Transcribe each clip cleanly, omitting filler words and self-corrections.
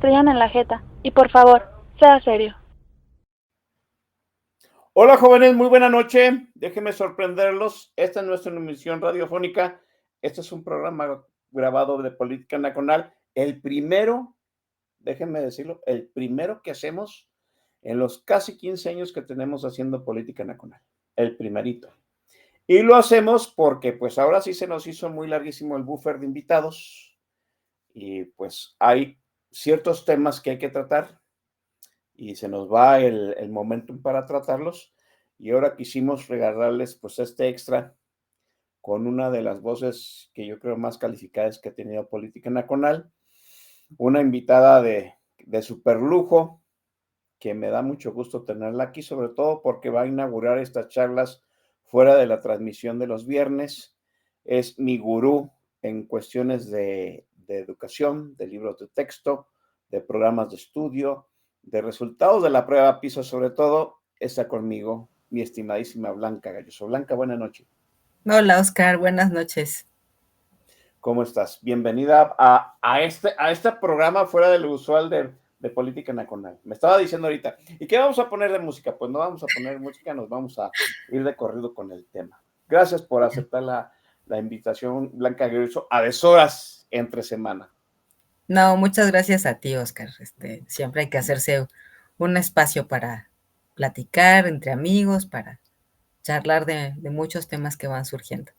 estrellan en la jeta. Y por favor, sea serio. Hola jóvenes, muy buena noche. Déjenme sorprenderlos. Esta es nuestra emisión radiofónica. Este es un programa grabado de Política Nacional. El primero, déjenme decirlo, el primero que hacemos en los casi 15 años que tenemos haciendo Política Nacional. El primerito. Y lo hacemos porque pues ahora sí se nos hizo muy larguísimo el buffer de invitados y pues hay ciertos temas que hay que tratar y se nos va el momentum para tratarlos. Y ahora quisimos regalarles pues este extra con una de las voces que yo creo más calificadas que ha tenido Política Nacional, una invitada de super lujo, que me da mucho gusto tenerla aquí, sobre todo porque va a inaugurar estas charlas fuera de la transmisión de los viernes. Es mi gurú en cuestiones de educación, de libros de texto, de programas de estudio, de resultados de la prueba PISA, sobre todo. Está conmigo mi estimadísima Blanca Galloso. Blanca, buena noche. Hola, Oscar, buenas noches. ¿Cómo estás? Bienvenida a este programa fuera del usual de Política Nacional. Me estaba diciendo ahorita, ¿y qué vamos a poner de música? Pues no vamos a poner música, nos vamos a ir de corrido con el tema. Gracias por aceptar la invitación, Blanca Guerrero, a deshoras entre semana. No, muchas gracias a ti, Oscar. Siempre hay que hacerse un espacio para platicar entre amigos, para charlar de muchos temas que van surgiendo.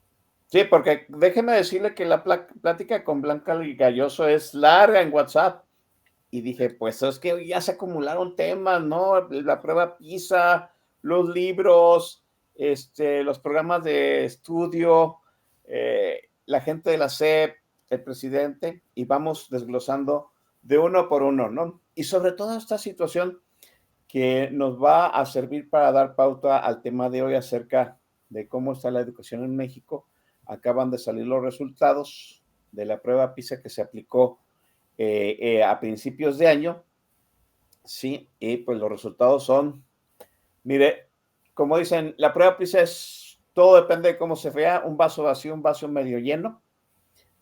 Sí, porque déjeme decirle que la plática con Blanca Galloso es larga en WhatsApp. Y dije, pues es que ya se acumularon temas, ¿no? La prueba PISA, los libros, los programas de estudio, la gente de la SEP, el presidente, y vamos desglosando de uno por uno, ¿no? Y sobre todo esta situación que nos va a servir para dar pauta al tema de hoy acerca de cómo está la educación en México. Acaban de salir los resultados de la prueba PISA que se aplicó a principios de año, sí, y pues los resultados son, mire, como dicen, la prueba PISA es, todo depende de cómo se vea, un vaso vacío, un vaso medio lleno,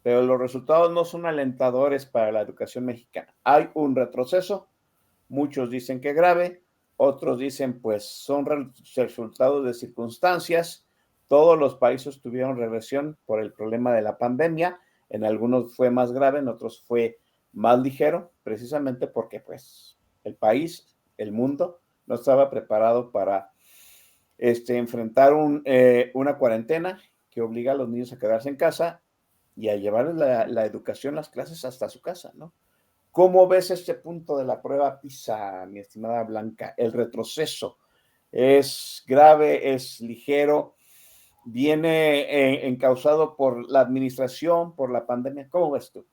pero los resultados no son alentadores para la educación mexicana. Hay un retroceso, muchos dicen que grave, otros dicen pues son resultados de circunstancias, todos los países tuvieron regresión por el problema de la pandemia, en algunos fue más grave, en otros fue más ligero, precisamente porque pues el país, el mundo, no estaba preparado para enfrentar una cuarentena que obliga a los niños a quedarse en casa y a llevar la educación, las clases hasta su casa, ¿no? ¿Cómo ves este punto de la prueba PISA, mi estimada Blanca? El retroceso es grave, es ligero, viene encausado por la administración, por la pandemia. ¿Cómo ves tú?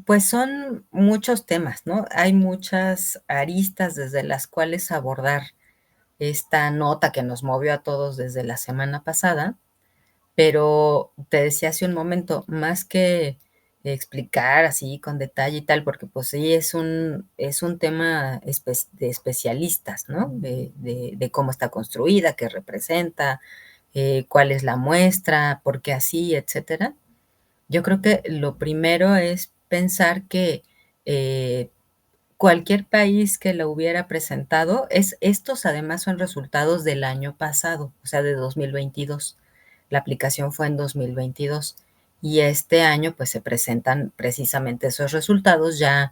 Pues son muchos temas, ¿no? Hay muchas aristas desde las cuales abordar esta nota que nos movió a todos desde la semana pasada, pero te decía hace un momento, más que explicar así con detalle y tal, porque pues sí es un tema de especialistas, ¿no? De cómo está construida, qué representa, cuál es la muestra, por qué así, etcétera. Yo creo que lo primero es pensar que cualquier país que lo hubiera presentado, estos además son resultados del año pasado, o sea, de 2022. La aplicación fue en 2022 y este año pues se presentan precisamente esos resultados ya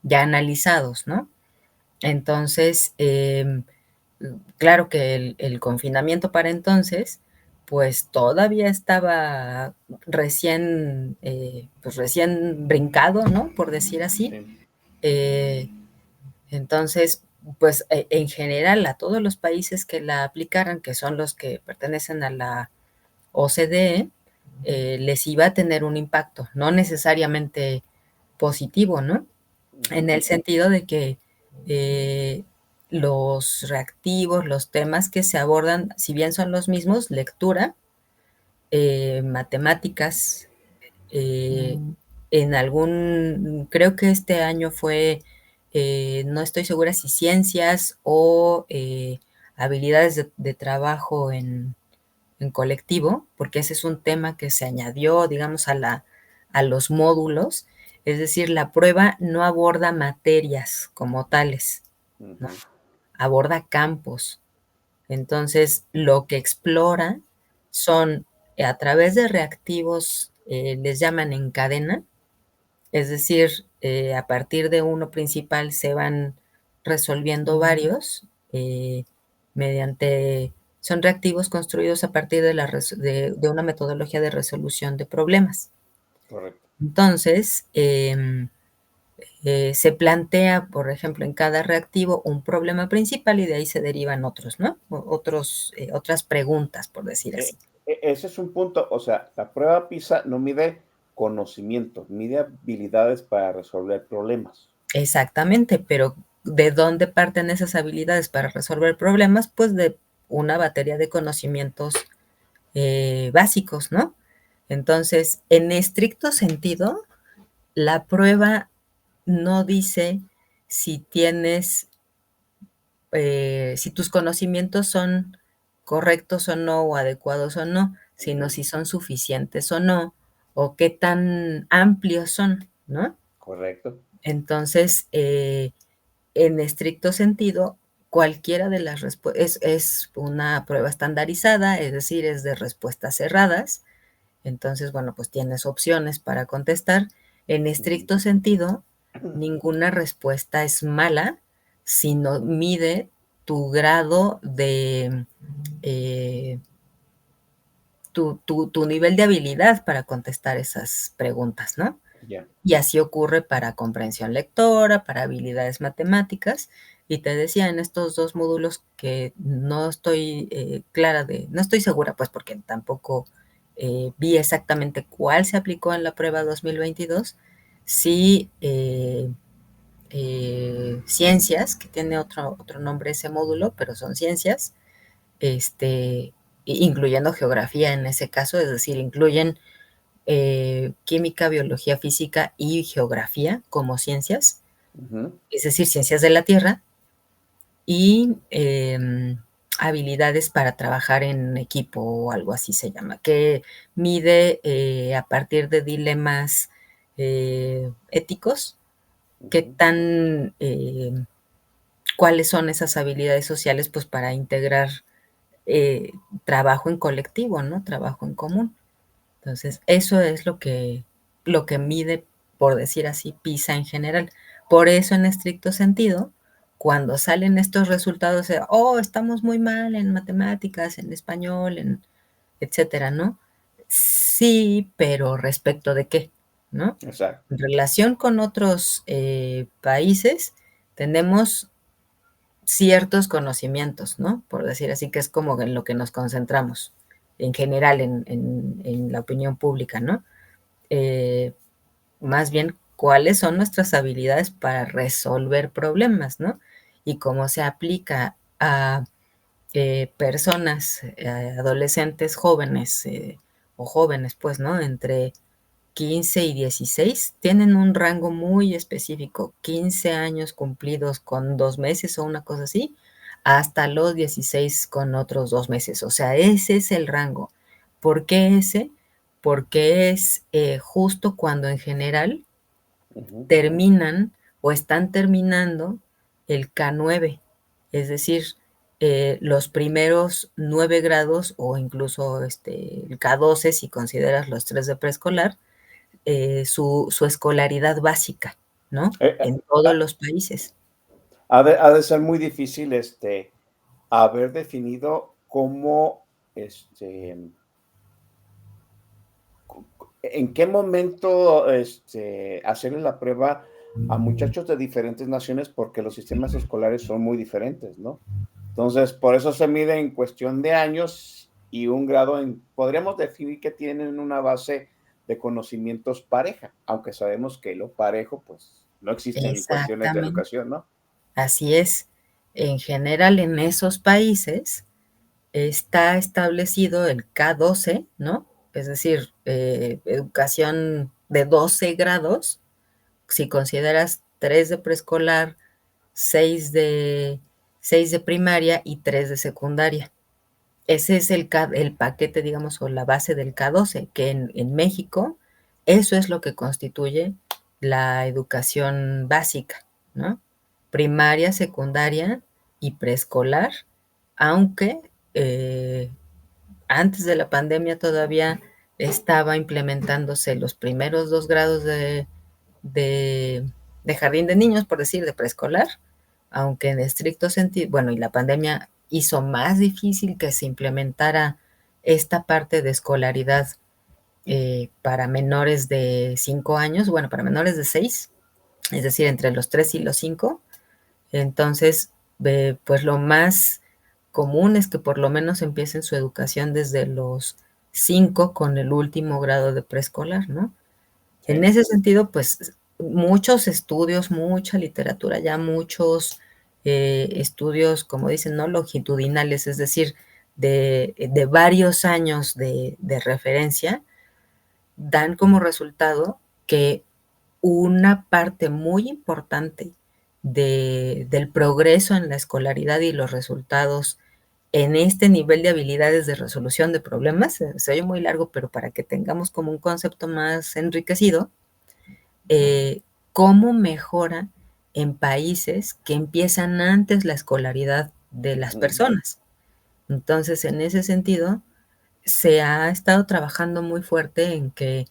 analizados, ¿no? Entonces, claro que el confinamiento para entonces, pues todavía estaba recién, pues recién brincado, ¿no? Por decir así. Sí. Entonces, pues en general a todos los países que la aplicaran, que son los que pertenecen a la OCDE, les iba a tener un impacto, no necesariamente positivo, ¿no? En el sentido de que los reactivos, los temas que se abordan, si bien son los mismos, lectura, matemáticas, creo que este año fue, no estoy segura si ciencias o habilidades de trabajo en colectivo, porque ese es un tema que se añadió, digamos, a los módulos. Es decir, la prueba no aborda materias como tales, ¿no? Aborda campos. Entonces, lo que explora son a través de reactivos, les llaman en cadena, es decir, a partir de uno principal se van resolviendo varios mediante, son reactivos construidos a partir de una metodología de resolución de problemas. Correcto. Entonces, se plantea, por ejemplo, en cada reactivo un problema principal y de ahí se derivan otros, ¿no? Otras preguntas, por decir así. Ese es un punto, o sea, la prueba PISA no mide conocimiento, mide habilidades para resolver problemas. Exactamente, pero ¿de dónde parten esas habilidades para resolver problemas? Pues de una batería de conocimientos básicos, ¿no? Entonces, en estricto sentido, la prueba no dice si tienes, si tus conocimientos son correctos o no, o adecuados o no, sino si son suficientes o no, o qué tan amplios son, ¿no? Correcto. Entonces, en estricto sentido, cualquiera de las respuestas es una prueba estandarizada, es decir, es de respuestas cerradas. Entonces, bueno, pues tienes opciones para contestar. En estricto sentido, ninguna respuesta es mala, sino mide tu grado de, tu nivel de habilidad para contestar esas preguntas, ¿no? Ya. Y así ocurre para comprensión lectora, para habilidades matemáticas. Y te decía en estos dos módulos que no estoy no estoy segura, pues porque tampoco vi exactamente cuál se aplicó en la prueba 2022. Sí, ciencias, que tiene otro nombre ese módulo, pero son ciencias, incluyendo geografía en ese caso, es decir, incluyen química, biología, física y geografía como ciencias, es decir, ciencias de la Tierra, y habilidades para trabajar en equipo o algo así se llama, que mide a partir de dilemas éticos, qué tan, cuáles son esas habilidades sociales, pues para integrar trabajo en colectivo, ¿no? Trabajo en común. Entonces, eso es lo que mide, por decir así, PISA en general. Por eso, en estricto sentido, cuando salen estos resultados de, oh, estamos muy mal en matemáticas, en español, en etcétera, ¿no? Sí, pero ¿respecto de qué? ¿No? Exacto. En relación con otros países, tenemos ciertos conocimientos, ¿no? Por decir así, que es como en lo que nos concentramos en general en la opinión pública, ¿no? Más bien, ¿cuáles son nuestras habilidades para resolver problemas, ¿no? Y cómo se aplica a personas, adolescentes jóvenes o jóvenes, pues, ¿no? Entre 15 y 16, tienen un rango muy específico, 15 años cumplidos con 2 meses o una cosa así, hasta los 16 con otros 2 meses. O sea, ese es el rango. ¿Por qué ese? Porque es justo cuando en general terminan o están terminando el K9, es decir, los primeros 9 grados o incluso el K12 si consideras los 3 de preescolar, su escolaridad básica, ¿no? Eh, En todos los países. ha de ser muy difícil haber definido cómo en qué momento hacerle la prueba a muchachos de diferentes naciones porque los sistemas escolares son muy diferentes, ¿no? Entonces, por eso se mide en cuestión de años y un grado podríamos definir que tienen una base de conocimientos pareja, aunque sabemos que lo parejo, pues, no existe en cuestiones de Exactamente. educación, ¿no? Así es. En general, en esos países está establecido el K12, ¿no? Es decir, educación de 12 grados, si consideras 3 de preescolar, 6 de, 6 de primaria y 3 de secundaria. Ese es el paquete, digamos, o la base del K12, que en México eso es lo que constituye la educación básica, ¿no? Primaria, secundaria y preescolar, aunque antes de la pandemia todavía estaba implementándose los primeros 2 grados de jardín de niños, por decir, de preescolar, aunque en estricto sentido, bueno, y la pandemia hizo más difícil que se implementara esta parte de escolaridad para menores de 5 años, bueno, para menores de 6, es decir, entre los 3 y los 5. Entonces, pues lo más común es que por lo menos empiecen su educación desde los 5 con el último grado de preescolar, ¿no? Sí. En ese sentido, pues muchos estudios, mucha literatura, ya muchos estudios, como dicen, ¿no? Longitudinales, es decir, de varios años de referencia, dan como resultado que una parte muy importante del progreso en la escolaridad y los resultados en este nivel de habilidades de resolución de problemas, se oye muy largo, pero para que tengamos como un concepto más enriquecido, cómo mejora en países que empiezan antes la escolaridad de las personas. Entonces, en ese sentido, se ha estado trabajando muy fuerte en que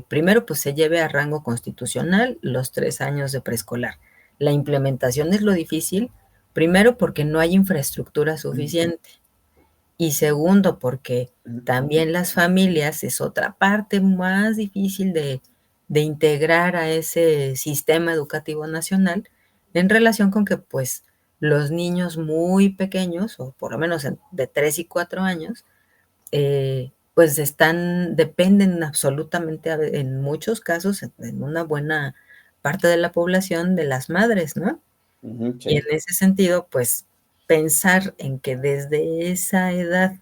primero pues se lleve a rango constitucional los 3 años de preescolar. La implementación es lo difícil, primero porque no hay infraestructura suficiente y segundo porque también las familias es otra parte más difícil de integrar a ese sistema educativo nacional en relación con que pues los niños muy pequeños o por lo menos de 3 y 4 años pues dependen absolutamente en muchos casos, en una buena parte de la población, de las madres, ¿no? Sí. Y en ese sentido, pues pensar en que desde esa edad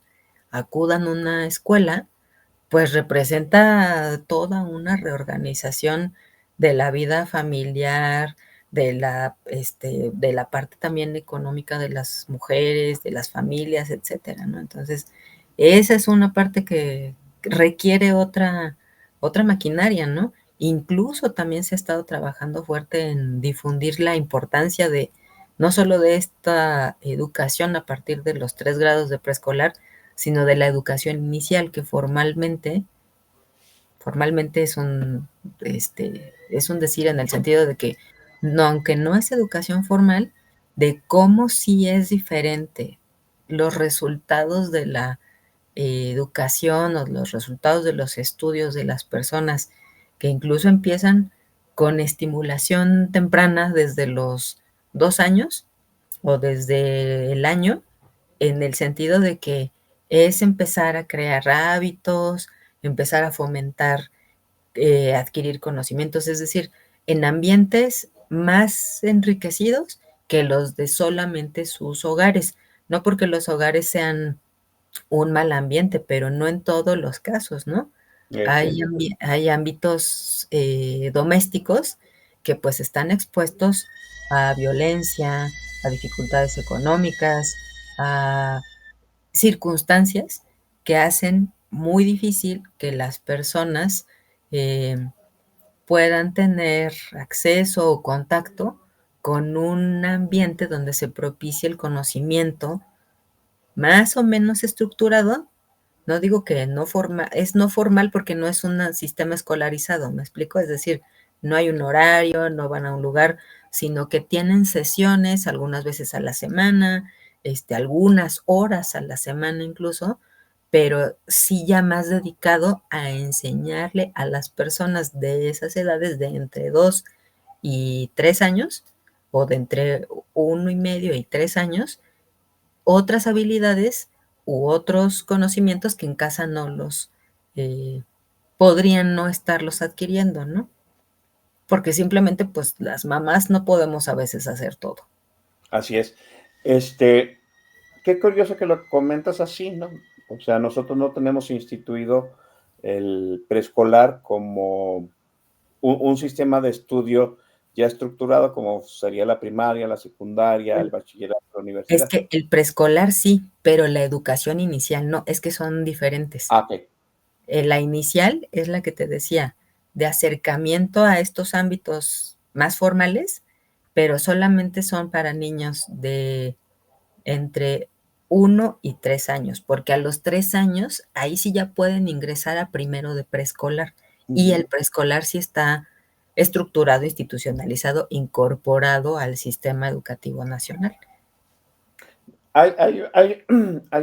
acudan a una escuela, pues representa toda una reorganización de la vida familiar, de la parte también económica de las mujeres, de las familias, etcétera, ¿no? Entonces, esa es una parte que requiere otra maquinaria, ¿no? Incluso también se ha estado trabajando fuerte en difundir la importancia no solo de esta educación a partir de los 3 grados de preescolar, sino de la educación inicial, que formalmente es un decir en el sentido de que, no, aunque no es educación formal, de cómo sí es diferente los resultados de la educación o los resultados de los estudios de las personas que incluso empiezan con estimulación temprana desde los 2 años o desde el año, en el sentido de que es empezar a crear hábitos, empezar a fomentar, adquirir conocimientos, es decir, en ambientes más enriquecidos que los de solamente sus hogares. No porque los hogares sean un mal ambiente, pero no en todos los casos, ¿no? Hay ámbitos domésticos que pues están expuestos a violencia, a dificultades económicas, a circunstancias que hacen muy difícil que las personas puedan tener acceso o contacto con un ambiente donde se propicie el conocimiento más o menos estructurado. No digo que es no formal porque no es un sistema escolarizado, ¿me explico? Es decir, no hay un horario, no van a un lugar, sino que tienen sesiones algunas veces a la semana, algunas horas a la semana incluso, pero sí ya más dedicado a enseñarle a las personas de esas edades de entre 2 y 3 años, o de entre 1 y medio y 3 años, otras habilidades u otros conocimientos que en casa no eh, podrían no estarlos adquiriendo, ¿no? Porque simplemente, pues, las mamás no podemos a veces hacer todo. Así es. Qué curioso que lo comentas así, ¿no? O sea, nosotros no tenemos instituido el preescolar como un sistema de estudio ya estructurado como sería la primaria, la secundaria, el bachillerato, la Es universidad. que el preescolar sí, pero la educación inicial no, es que son diferentes. Ah, ok. La inicial es la que te decía, de acercamiento a estos ámbitos más formales, pero solamente son para niños de entre 1 y 3 años, porque a los 3 años, ahí sí ya pueden ingresar a primero de preescolar, y el preescolar sí está estructurado, institucionalizado, incorporado al sistema educativo nacional. Hay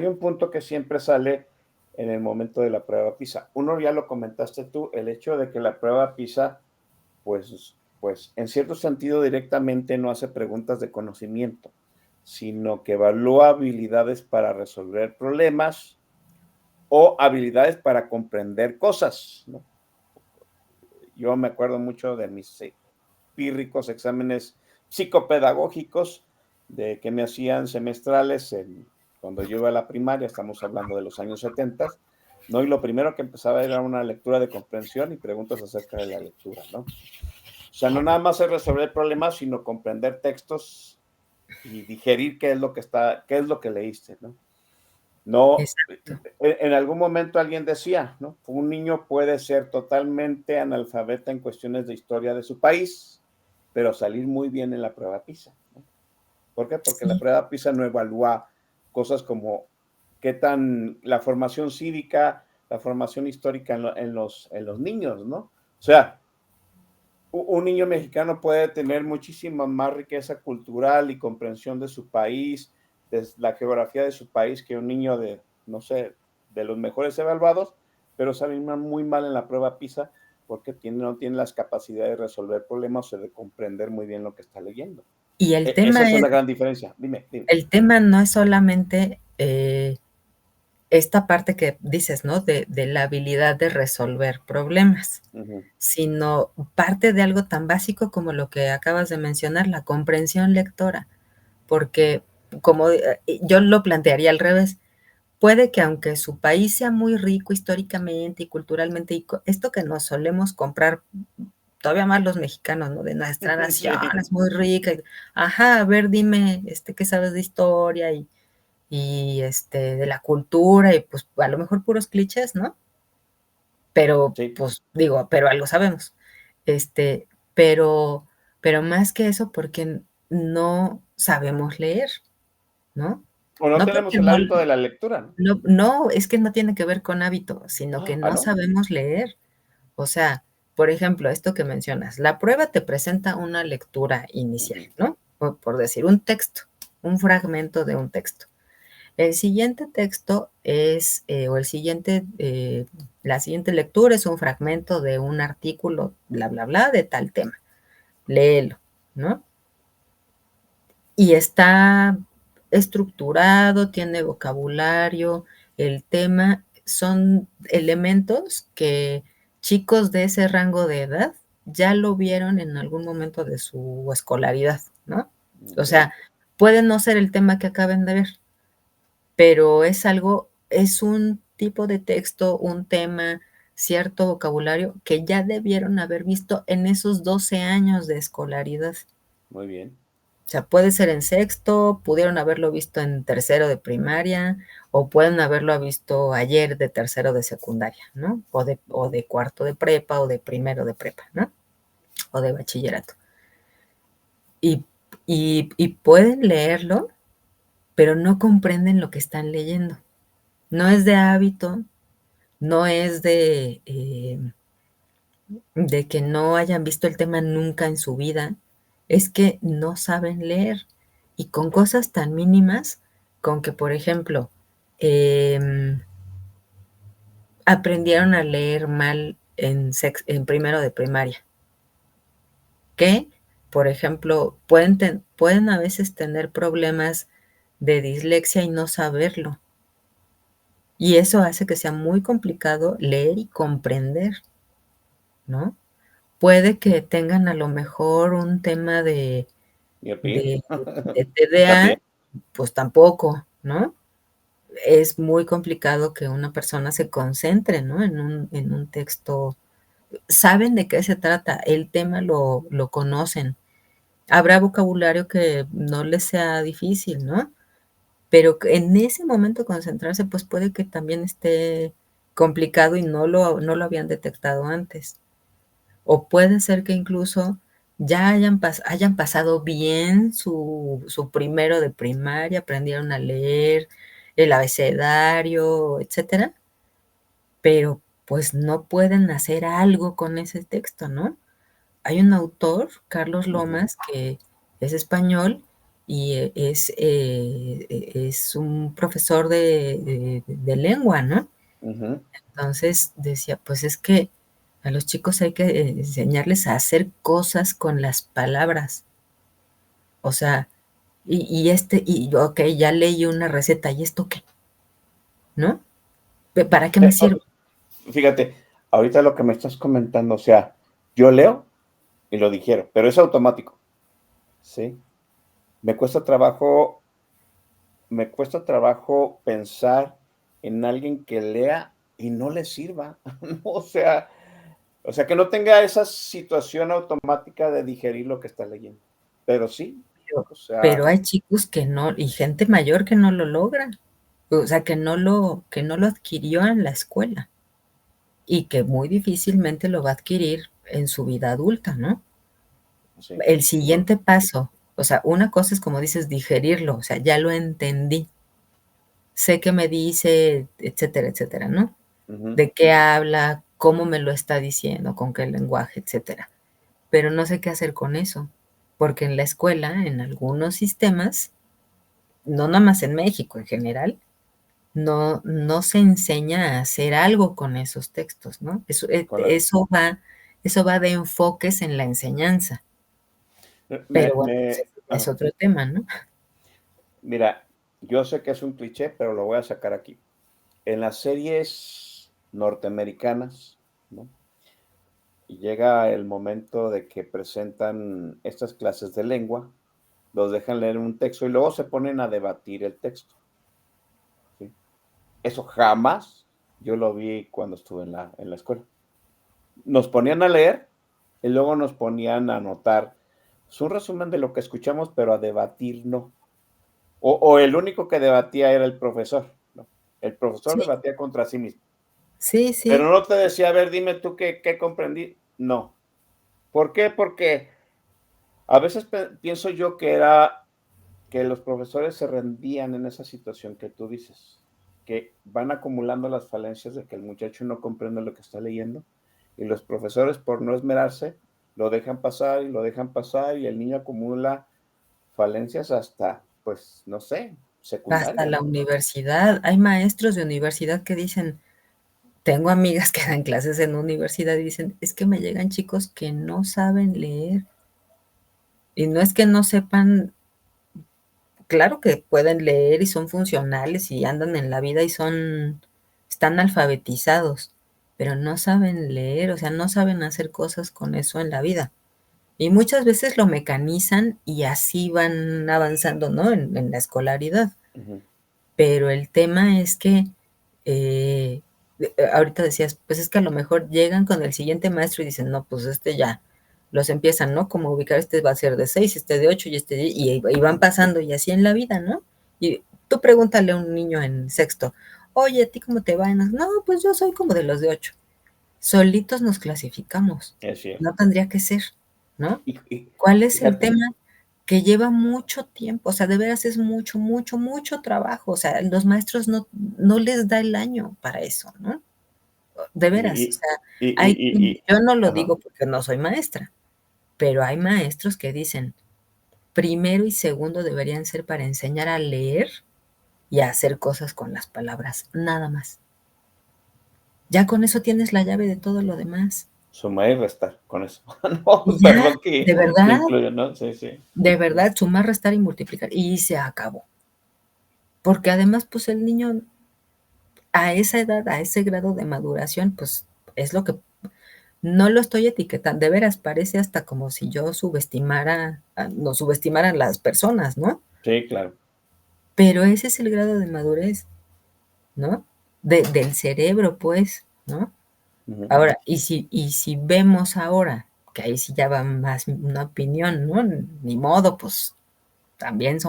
un punto que siempre sale en el momento de la prueba PISA. Uno ya lo comentaste tú, el hecho de que la prueba PISA, pues en cierto sentido directamente no hace preguntas de conocimiento, sino que evalúa habilidades para resolver problemas o habilidades para comprender cosas, ¿no? Yo me acuerdo mucho de mis pírricos exámenes psicopedagógicos de que me hacían semestrales cuando yo iba a la primaria, estamos hablando de los años 70, ¿no? Y lo primero que empezaba era una lectura de comprensión y preguntas acerca de la lectura, ¿no? O sea, no nada más es resolver problemas, sino comprender textos y digerir qué es lo que qué es lo que leíste, ¿no? No, Exacto. en algún momento alguien decía, ¿no? Un niño puede ser totalmente analfabeta en cuestiones de historia de su país, pero salir muy bien en la prueba PISA, ¿no? ¿Por qué? Porque la Sí, prueba PISA no evalúa cosas como qué tan la formación cívica, la formación histórica en los niños, ¿no? O sea, un niño mexicano puede tener muchísima más riqueza cultural y comprensión de su país, de la geografía de su país, que un niño de, no sé, de los mejores evaluados, pero sale muy mal en la prueba PISA porque no tiene las capacidades de resolver problemas o de comprender muy bien lo que está leyendo. y Esa es una gran diferencia. Dime, dime. el tema no es solamente, esta parte que dices, ¿no? De la habilidad de resolver problemas, Ujú. sino parte de algo tan básico como lo que acabas de mencionar, la comprensión lectora, porque como yo lo plantearía al revés, puede que aunque su país sea muy rico históricamente y culturalmente, y esto que nos solemos comprar todavía más los mexicanos, ¿no? De nuestra nación Sí. es muy rica. Ajá, a ver, dime, ¿qué sabes de historia y de la cultura? Y pues a lo mejor puros clichés, ¿no? Pero, Sí. pues digo, pero algo sabemos. Este, pero, pero más que eso, porque no sabemos leer, ¿no? O no No tenemos porque el no, hábito de la lectura, ¿no? no, es que no tiene que ver con hábito, sino que Ah, no ¿no? sabemos leer. O sea, por ejemplo, esto que mencionas, la prueba te presenta una lectura inicial, Ujú. ¿no? Por decir, un texto, un fragmento de un texto. El siguiente texto es, o la siguiente lectura es un fragmento de un artículo, bla, bla, bla, de tal tema. Léelo, ¿no? Y está estructurado, tiene vocabulario, el tema, son elementos que chicos de ese rango de edad ya lo vieron en algún momento de su escolaridad, ¿no? O Ok. sea, puede no ser el tema que acaben de ver, pero es un tipo de texto, un tema, cierto vocabulario que ya debieron haber visto en esos 12 años de escolaridad. Muy bien. O sea, puede ser en sexto, pudieron haberlo visto en tercero de primaria, o pueden haberlo visto ayer de tercero de secundaria, ¿no? O Ujú. de cuarto de prepa, o de primero de prepa, ¿no? O de bachillerato. Y, y pueden leerlo, pero no comprenden lo que están leyendo. No es de hábito, no es de que no hayan visto el tema nunca en su vida, es que no saben leer. Y con cosas tan mínimas, con que, por ejemplo, em, aprendieron a leer mal en primero de primaria, que, por ejemplo, pueden a veces tener problemas de dislexia y no saberlo. Y eso hace que sea muy complicado leer y comprender, ¿no? Puede que tengan a lo mejor un tema Miopía. de de TDA, También. pues tampoco, ¿no? Es muy complicado que una persona se concentre, ¿no? En un texto. Saben de qué se trata, el tema lo conocen. Habrá vocabulario que no les sea difícil, ¿no? Pero que en ese momento concentrarse, pues puede que también esté complicado y no lo habían detectado antes. O puede ser que incluso ya hayan pasado bien su primero de primaria, aprendieron a leer el abecedario, etcétera, pero pues no pueden hacer algo con ese texto, ¿no? Hay un autor, Carlos Lomas, que es español y es un profesor de lengua, ¿no? Entonces decía, pues es que a los chicos hay que enseñarles a hacer cosas con las palabras. O sea, ok, ya leí una receta, ¿y esto qué? ¿No? ¿Para qué me sirve? Fíjate, ahorita lo que me estás comentando, o sea, yo leo y lo digiero, pero es automático, ¿sí? Me cuesta trabajo pensar en alguien que lea y no le sirva, ¿no? O sea, que no tenga esa situación automática de digerir lo que está leyendo. Pero sí, o Pero sea, hay chicos que no, y gente mayor que no lo logra. O sea, que no lo adquirió en la escuela y que muy difícilmente lo va a adquirir en su vida adulta, ¿no? sí, El siguiente paso, o sea, una cosa es como dices, digerirlo, o sea, ya lo entendí, sé qué me dice, etcétera, etcétera, ¿no? De qué habla, cómo me lo está diciendo, con qué lenguaje, etcétera. Pero no sé qué hacer con eso, porque en la escuela, en algunos sistemas, no nada más en México en general, no se enseña a hacer algo con esos textos, ¿no? Eso va de enfoques en la enseñanza. Pero bueno, ese es otro tema, ¿no? mira, yo sé que es un cliché, pero lo voy a sacar aquí. En las series norteamericanas, ¿no? Y llega el momento de que presentan estas clases de lengua, los dejan leer un texto y luego se ponen a debatir el texto, ¿sí? Eso jamás yo lo vi cuando estuve en la escuela. Nos ponían a leer y luego nos ponían a anotar pues, un resumen de lo que escuchamos, pero a debatir no. O el único que debatía era el profesor, ¿no? El profesor Sí, debatía contra sí mismo. sí, Pero sí. no te decía, a ver, dime tú qué comprendí. No. ¿Por qué? Porque a veces pienso yo que era que los profesores se rendían en esa situación que tú dices, que van acumulando las falencias de que el muchacho no comprende lo que está leyendo y los profesores por no esmerarse lo dejan pasar y lo dejan pasar y el niño acumula falencias hasta, pues, no sé, Hasta secundaria, la ¿no? universidad. Hay maestros de universidad que dicen, tengo amigas que dan clases en universidad y dicen, es que me llegan chicos que no saben leer. Y no es que no sepan, claro que pueden leer y son funcionales y andan en la vida y están alfabetizados, pero no saben leer, o sea, no saben hacer cosas con eso en la vida. Y muchas veces lo mecanizan y así van avanzando, ¿no? En la escolaridad. Ujú. Pero el tema es que ahorita decías, pues es que a lo mejor llegan con el siguiente maestro y dicen, no, pues este ya, los empiezan, ¿no? Como ubicar, este va a ser de 6, este de 8 y van pasando y así en la vida, ¿no? Y tú pregúntale a un niño en sexto, oye, ¿a ti cómo te va? No, pues yo soy como de los de 8. Solitos nos clasificamos, Es cierto. no tendría que ser, ¿no? Y ¿Cuál es el fíjate, tema? Que lleva mucho tiempo, o sea, de veras es mucho, mucho, mucho trabajo, o sea, los maestros no les da el año para eso, ¿no? De veras, o y, sea, y, y, y, yo no lo ajá. digo porque no soy maestra, pero hay maestros que dicen, primero y segundo deberían ser para enseñar a leer y a hacer cosas con las palabras, nada más. Ya con eso tienes la llave de todo lo demás. Sumar y restar con eso. No, Y ya, perdón que me de incluya, ¿no? Sí, sí. verdad, sumar, restar y multiplicar. Y se acabó. Porque además, pues el niño a esa edad, a ese grado de maduración, pues es lo que no lo estoy etiquetando, de veras parece hasta como si yo nos subestimaran las personas, ¿no? Sí, claro. Pero ese es el grado de madurez, ¿no? Del cerebro, pues, ¿no? Ujú. Ahora, y si vemos ahora, que ahí sí ya va más una opinión, ¿no? Ni modo, pues también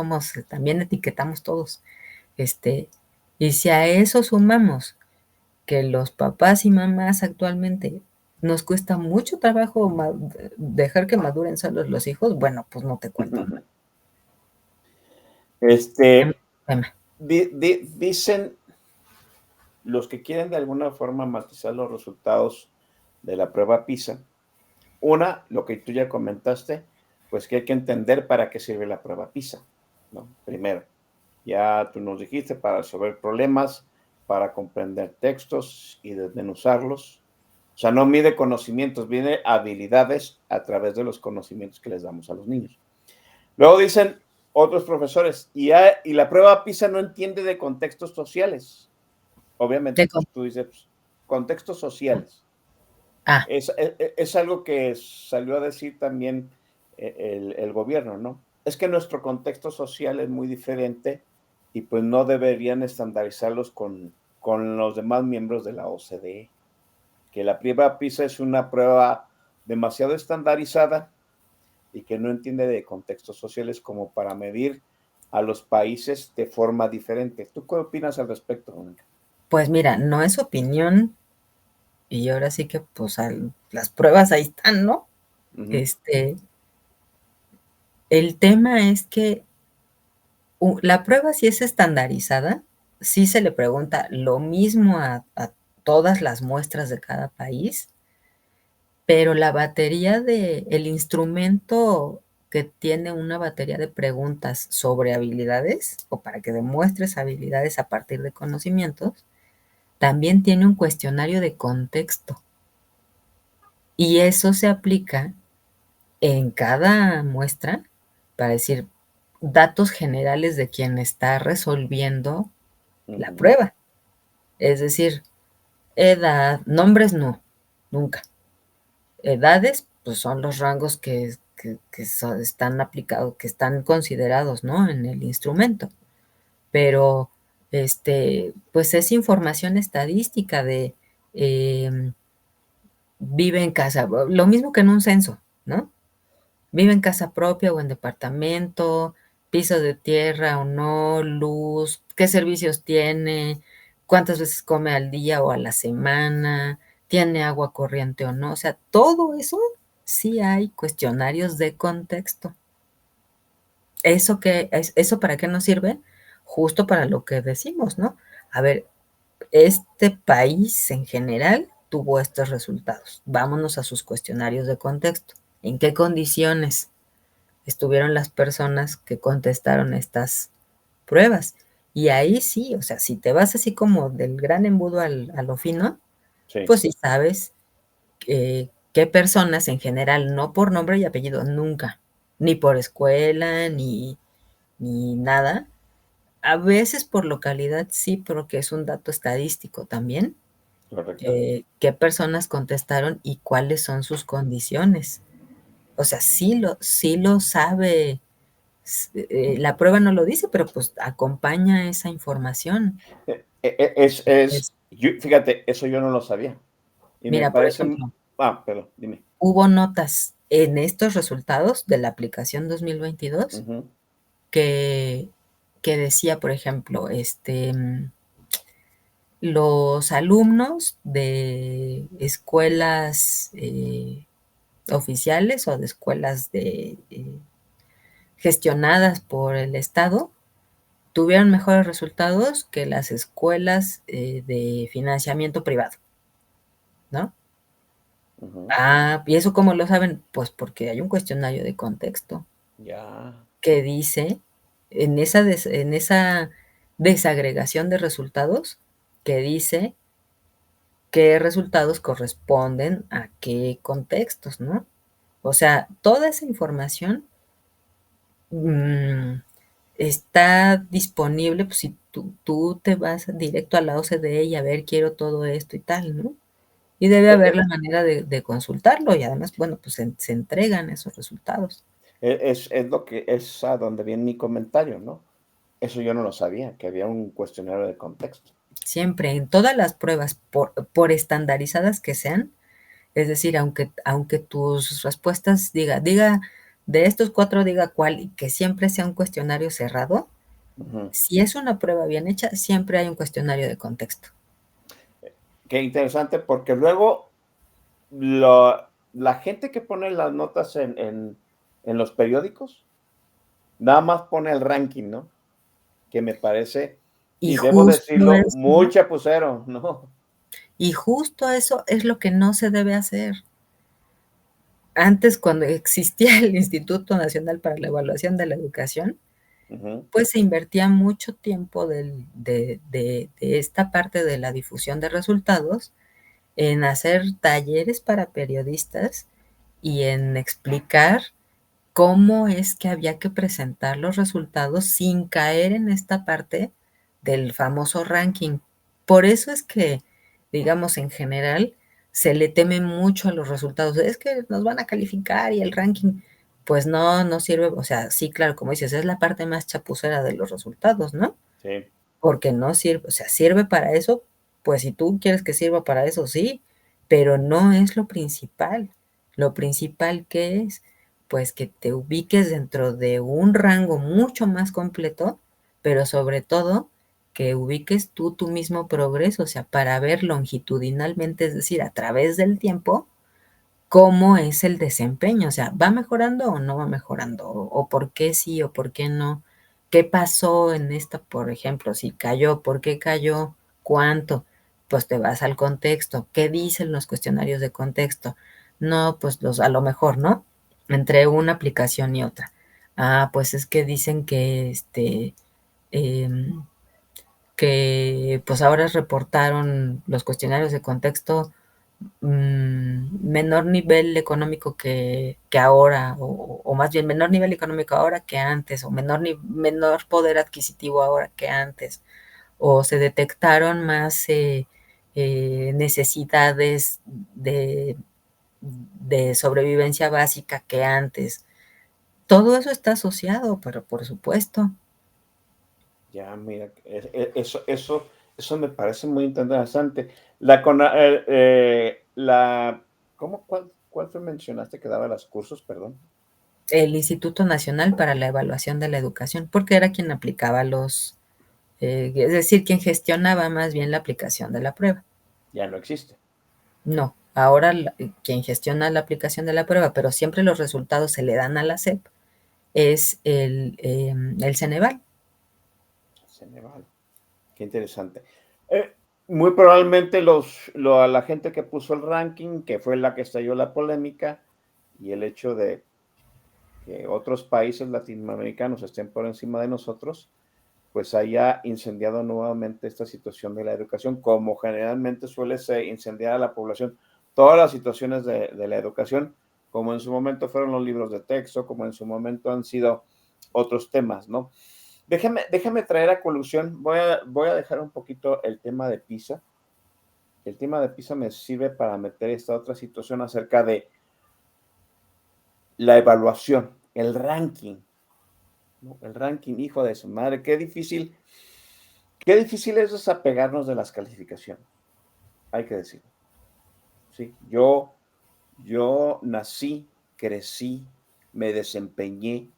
etiquetamos todos. Este, y si a eso sumamos que los papás y mamás actualmente nos cuesta mucho trabajo dejar que maduren solos los hijos. Bueno, pues no te cuento, ¿no? Tema. Dicen los que quieren de alguna forma matizar los resultados de la prueba PISA. Una, lo que tú ya comentaste, pues que hay que entender para qué sirve la prueba PISA, ¿no? Primero, ya tú nos dijiste, para resolver problemas, para comprender textos y desmenuzarlos. O sea, no mide conocimientos, mide habilidades a través de los conocimientos que les damos a los niños. Luego dicen otros profesores, y la prueba PISA no entiende de contextos sociales. Obviamente, pues tú dices, pues, contextos sociales. Es algo que salió a decir también el gobierno, ¿no? Es que nuestro contexto social es muy diferente y pues no deberían estandarizarlos con los demás miembros de la OCDE. Que la prueba PISA es una prueba demasiado estandarizada y que no entiende de contextos sociales como para medir a los países de forma diferente. ¿Tú qué opinas al respecto, Mónica? Pues mira, no es opinión, y ahora sí que pues las pruebas ahí están, ¿no? Uh-huh. El tema es que la prueba sí es estandarizada, sí se le pregunta lo mismo a todas las muestras de cada país, pero la batería el instrumento que tiene una batería de preguntas sobre habilidades, o para que demuestres habilidades a partir de conocimientos, también tiene un cuestionario de contexto. Y eso se aplica en cada muestra para decir datos generales de quien está resolviendo la prueba. Es decir, edad, nombres no, nunca. Edades, pues son los rangos que están aplicados, que están considerados, ¿no? En el instrumento. Pero, pues es información estadística de vive en casa, lo mismo que en un censo, ¿no? Vive en casa propia o en departamento, piso de tierra o no, luz, qué servicios tiene, cuántas veces come al día o a la semana, tiene agua corriente o no. O sea, todo eso sí hay cuestionarios de contexto. ¿Eso para qué nos sirve? Justo para lo que decimos, ¿no? A ver, este país en general tuvo estos resultados. Vámonos a sus cuestionarios de contexto. ¿En qué condiciones estuvieron las personas que contestaron estas pruebas? Y ahí sí, o sea, si te vas así como del gran embudo a lo fino, Sí. pues sí sabes qué personas en general, no por nombre y apellido, nunca, ni por escuela, ni nada. A veces por localidad sí, pero que es un dato estadístico también. Correcto. ¿Qué personas contestaron y cuáles son sus condiciones? O sea, sí lo sabe. La prueba no lo dice, pero pues acompaña esa información. Fíjate, eso yo no lo sabía. Y me Mira, por parece. ejemplo, Perdón, dime. hubo notas en estos resultados de la aplicación 2022 que decía, por ejemplo, los alumnos de escuelas oficiales o de escuelas gestionadas por el Estado tuvieron mejores resultados que las escuelas de financiamiento privado, ¿no? ¿Y eso cómo lo saben? Pues porque hay un cuestionario de contexto que dice, en esa desagregación de resultados, que dice qué resultados corresponden a qué contextos, ¿no? O sea, toda esa información está disponible, pues si tú te vas directo a la OCDE y a ver, quiero todo esto y tal, ¿no? Y debe haber la manera de consultarlo y además, bueno, pues se entregan esos resultados. Es a donde viene mi comentario, ¿no? Eso yo no lo sabía, que había un cuestionario de contexto. Siempre, en todas las pruebas, por estandarizadas que sean, es decir, aunque tus respuestas diga, de estos 4 diga cuál, y que siempre sea un cuestionario cerrado, si es una prueba bien hecha, siempre hay un cuestionario de contexto. Qué interesante, porque luego la gente que pone las notas en los periódicos, nada más pone el ranking, ¿no? Que me parece, Y y debo justo decirlo, eso, muy chapucero, ¿no? y justo eso es lo que no se debe hacer. Antes, cuando existía el Instituto Nacional para la Evaluación de la Educación, Ujú. pues se invertía mucho tiempo de esta parte de la difusión de resultados en hacer talleres para periodistas y en explicar cómo es que había que presentar los resultados sin caer en esta parte del famoso ranking. Por eso es que, digamos, en general, se le teme mucho a los resultados. Es que nos van a calificar y el ranking, pues no, no sirve. O sea, sí, claro, como dices, es la parte más chapucera de los resultados, ¿no? Sí, Porque no sirve, o sea, sirve para eso, pues si tú quieres que sirva para eso, sí, pero no es lo principal. Lo principal que es, pues que te ubiques dentro de un rango mucho más completo, pero sobre todo que ubiques tú tu mismo progreso, o sea, para ver longitudinalmente, es decir, a través del tiempo, cómo es el desempeño, o sea, ¿va mejorando o no va mejorando? O por qué sí o por qué no. ¿Qué pasó en esta, por ejemplo, si cayó, por qué cayó, cuánto? Pues te vas al contexto. ¿Qué dicen los cuestionarios de contexto? No, pues a lo mejor, ¿no? Entre una aplicación y otra. Ah, pues es que dicen em, que pues ahora reportaron los cuestionarios de contexto menor nivel económico que ahora, o más bien menor nivel económico ahora que antes, o menor poder adquisitivo ahora que antes, o se detectaron más necesidades de, de sobrevivencia básica que antes. Todo eso está asociado, pero por supuesto. ya, mira, eso me parece muy interesante. La, cona- la, ¿cómo, cuál fue mencionaste que daba los cursos, perdón? El Instituto Nacional para la Evaluación de la Educación, porque era quien aplicaba es decir, quien gestionaba más bien la aplicación de la prueba. Ya no existe. No, ahora quien gestiona la aplicación de la prueba, pero siempre los resultados se le dan a la SEP, es el Ceneval. Ceneval. Qué interesante. Eh, muy probablemente a la gente que puso el ranking, que fue la que estalló la polémica, y el hecho de que otros países latinoamericanos estén por encima de nosotros, pues haya incendiado nuevamente esta situación de la educación, como generalmente suele ser incendiar a la población todas las situaciones de la educación, como en su momento fueron los libros de texto, como en su momento han sido otros temas, ¿no? Déjame traer a colusión, voy a dejar un poquito el tema de PISA. El tema de PISA me sirve para meter esta otra situación acerca de la evaluación, el ranking, ¿no? El ranking, hijo de su madre, qué difícil es desapegarnos de las calificaciones, hay que decirlo. Sí, yo nací, crecí, me desempeñé,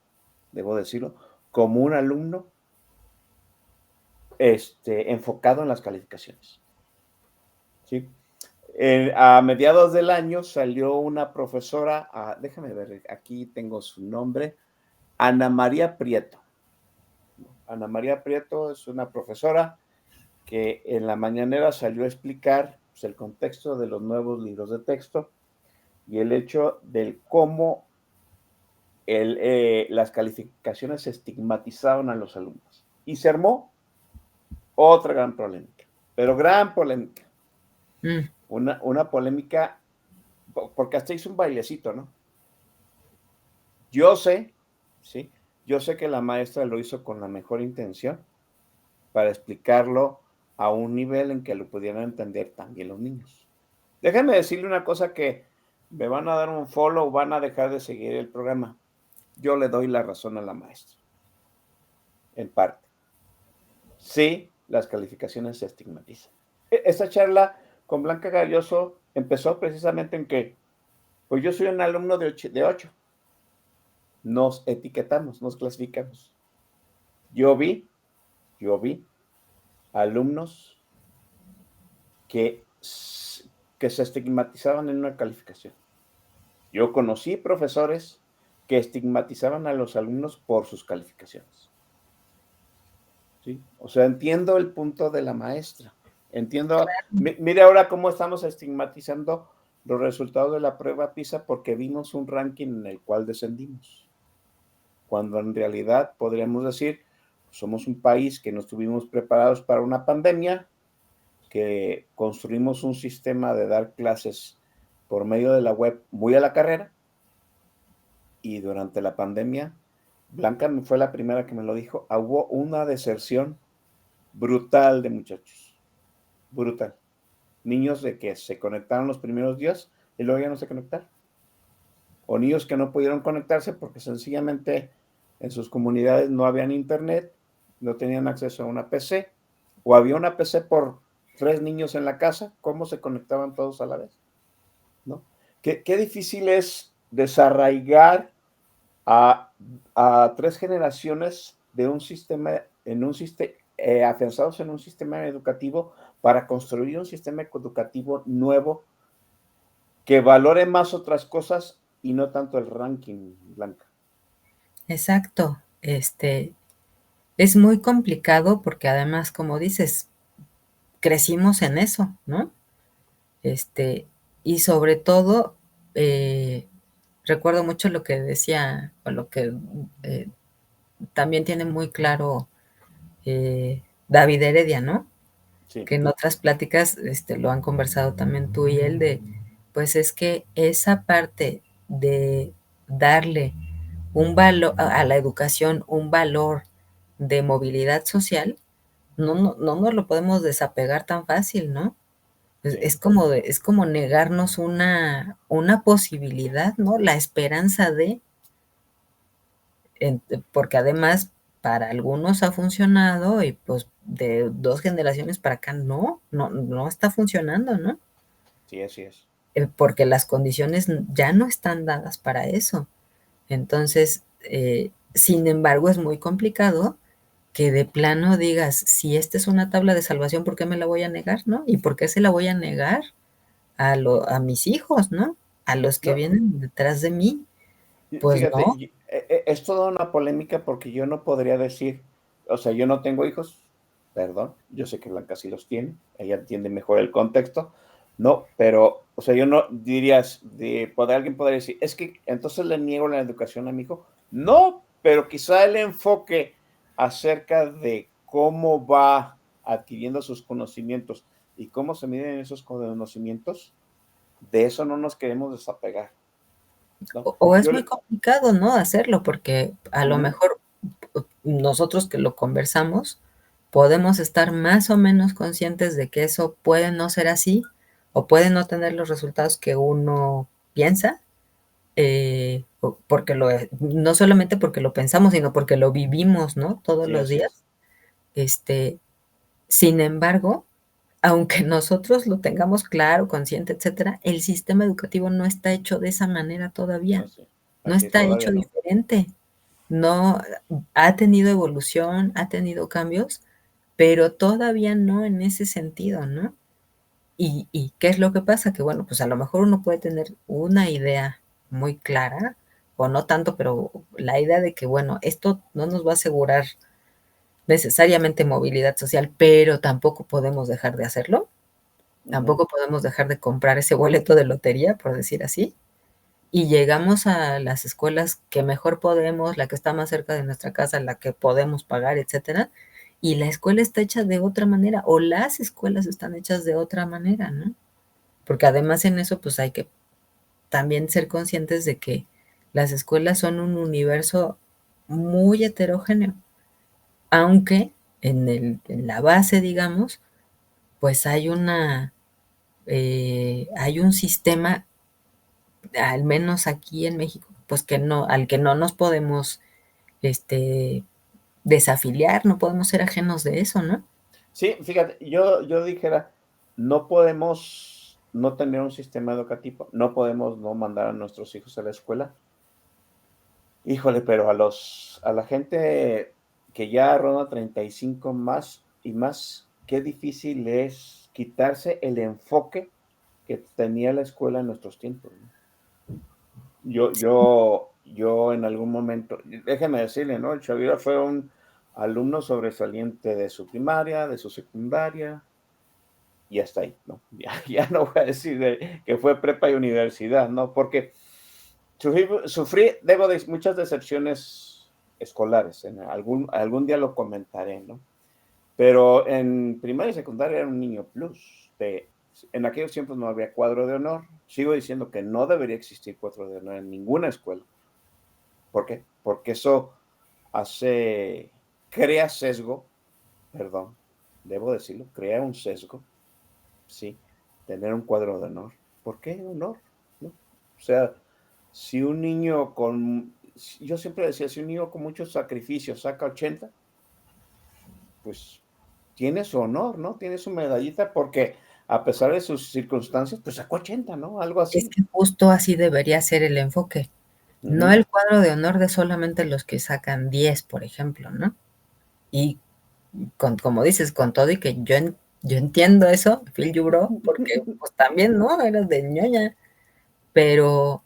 debo decirlo, como un alumno enfocado en las calificaciones. ¿Sí? A mediados del año salió una profesora, déjame ver, aquí tengo su nombre, Ana María Prieto. Ana María Prieto es una profesora que en la mañanera salió a explicar pues, el contexto de los nuevos libros de texto y el hecho del cómo las calificaciones estigmatizaron a los alumnos. Y se armó otra gran polémica, pero gran polémica. Mm, Una polémica, porque hasta hizo un bailecito, ¿no? Yo sé, ¿sí? Yo sé que la maestra lo hizo con la mejor intención para explicarlo a un nivel en que lo pudieran entender también los niños. Déjenme decirle una cosa que me van a dar un follow, van a dejar de seguir el programa. Yo le doy la razón a la maestra, en parte. Sí, las calificaciones se estigmatizan. Esta charla con Blanca Galloso empezó precisamente en que, pues yo soy un alumno de 8. Nos etiquetamos, nos clasificamos. Yo vi, yo vi alumnos que que se estigmatizaban en una calificación. Yo conocí profesores que estigmatizaban a los alumnos por sus calificaciones. ¿Sí? O sea, entiendo el punto de la maestra. Entiendo, mire ahora cómo estamos estigmatizando los resultados de la prueba PISA porque vimos un ranking en el cual descendimos. Cuando en realidad podríamos decir, somos un país que no estuvimos preparados para una pandemia, que construimos un sistema de dar clases por medio de la web muy a la carrera, y durante la pandemia, Blanca fue la primera que me lo dijo, hubo una deserción brutal de muchachos, brutal. Niños de que se conectaron los primeros días y luego ya no se conectaron. O niños que no pudieron conectarse porque sencillamente en sus comunidades no habían internet, no tenían acceso a una PC, o había una PC por 3 niños en la casa, ¿cómo se conectaban todos a la vez? ¿No? Qué difícil es desarraigar a 3 generaciones de un sistema, afianzados en un sistema educativo para construir un sistema educativo nuevo que valore más otras cosas y no tanto el ranking, Blanca. Exacto. Es muy complicado porque además, como dices, crecimos en eso, ¿no? Y sobre todo, recuerdo mucho lo que decía, o lo que también tiene muy claro David Heredia, ¿no? Sí. Que en otras pláticas lo han conversado también tú y él, pues es que esa parte de darle un valor a la educación, un valor de movilidad social, no nos lo podemos desapegar tan fácil, ¿no? Sí. Es como negarnos una posibilidad, ¿no? La esperanza porque además para algunos ha funcionado y pues de 2 generaciones para acá no está funcionando, ¿no? Sí, así es. Porque las condiciones ya no están dadas para eso. Entonces, sin embargo, es muy complicado que de plano digas, si esta es una tabla de salvación, ¿por qué me la voy a negar, no? ¿Y por qué se la voy a negar a mis hijos, no? A los que No, vienen detrás de mí. Pues no. fíjate, es toda una polémica porque yo no podría decir, o sea, yo no tengo hijos, perdón, yo sé que Blanca sí los tiene, ella entiende mejor el contexto, no, pero, o sea, yo no dirías, alguien podría decir, es que entonces le niego la educación a mi hijo. No, pero quizá el enfoque acerca de cómo va adquiriendo sus conocimientos y cómo se miden esos conocimientos, de eso no nos queremos desapegar, ¿no? O es Yo, muy complicado, ¿no? Hacerlo, porque a lo mejor nosotros que lo conversamos, podemos estar más o menos conscientes de que eso puede no ser así, o puede no tener los resultados que uno piensa, porque no solamente porque lo pensamos, sino porque lo vivimos, ¿no? Todos sí, los así días. es. Sin embargo, aunque nosotros lo tengamos claro, consciente, etcétera, el sistema educativo no está hecho de esa manera todavía, no Así es, está todavía hecho no. diferente, no ha tenido evolución, ha tenido cambios, pero todavía no en ese sentido, ¿no? ¿Y qué es lo que pasa? Que bueno, pues a lo mejor uno puede tener una idea muy clara, o no tanto, pero la idea de que, bueno, esto no nos va a asegurar necesariamente movilidad social, pero tampoco podemos dejar de hacerlo. Tampoco podemos dejar de comprar ese boleto de lotería, por decir así, y llegamos a las escuelas que mejor podemos, la que está más cerca de nuestra casa, la que podemos pagar, etcétera, y la escuela está hecha de otra manera, o las escuelas están hechas de otra manera, ¿no? Porque además en eso, pues hay que también ser conscientes de que las escuelas son un universo muy heterogéneo, aunque en la base, digamos, pues hay un sistema, al menos aquí en México, pues al que no nos podemos este, desafiliar, no podemos ser ajenos de eso, ¿no? Sí, fíjate, yo dijera, no podemos no tener un sistema educativo, no podemos no mandar a nuestros hijos a la escuela. Híjole, pero a la gente que ya ronda 35 más y más, qué difícil es quitarse el enfoque que tenía la escuela en nuestros tiempos, ¿no? Yo en algún momento, déjeme decirle, ¿no? El Chavira fue un alumno sobresaliente de su primaria, de su secundaria, y hasta ahí, ¿no? Ya no voy a decir que fue prepa y universidad, ¿no? Porque sufrí muchas decepciones escolares, algún día lo comentaré, ¿no? Pero en primaria y secundaria era un niño plus. En aquellos tiempos no había cuadro de honor. Sigo diciendo que no debería existir cuadro de honor en ninguna escuela. ¿Por qué? Porque eso crea sesgo, perdón, debo decirlo, crea un sesgo, sí, tener un cuadro de honor. ¿Por qué honor? ¿No? O sea, si un niño yo siempre decía, si un niño con muchos sacrificios saca 80, pues tiene su honor, ¿no? Tiene su medallita porque a pesar de sus circunstancias, pues sacó 80, ¿no? Algo Es así. que justo así debería ser el enfoque. No Ujú. el cuadro de honor de solamente los que sacan 10, por ejemplo, ¿no? Y como dices, con todo y que yo entiendo eso, feel you bro, porque pues también, ¿no? Eras de ñoña, pero,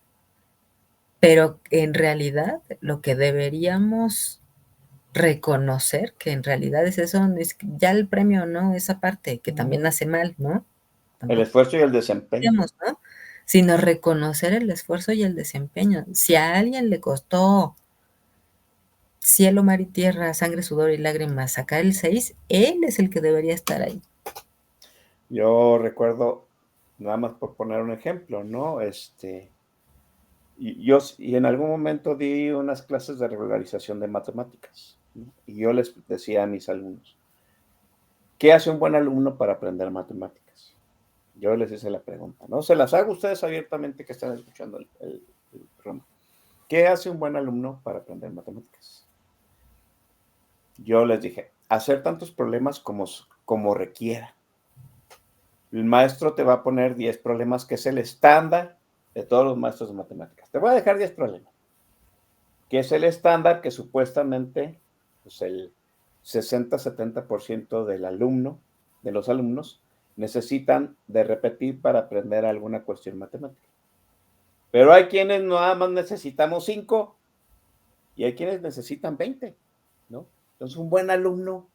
pero en realidad lo que deberíamos reconocer, que en realidad es eso, es que ya el premio, ¿no? Esa parte que también hace mal, ¿no? El Tampoco esfuerzo y el desempeño. digamos, ¿no? Sino reconocer el esfuerzo y el desempeño. Si a alguien le costó cielo, mar y tierra, sangre, sudor y lágrimas sacar el 6, él es el que debería estar ahí. Yo recuerdo, nada más por poner un ejemplo, ¿no? Y en algún momento di unas clases de regularización de matemáticas, ¿no? Y yo les decía a mis alumnos, ¿qué hace un buen alumno para aprender matemáticas? Yo les hice la pregunta, ¿no? Se las hago a ustedes abiertamente que están escuchando el programa. ¿Qué hace un buen alumno para aprender matemáticas? Yo les dije, hacer tantos problemas como requiera. El maestro te va a poner 10 problemas, que es el estándar de todos los maestros de matemáticas. Te voy a dejar 10 problemas, que es el estándar que supuestamente pues el 60-70% de los alumnos, necesitan de repetir para aprender alguna cuestión matemática. Pero hay quienes nada más necesitamos 5 y hay quienes necesitan 20, ¿no? Entonces, un buen alumno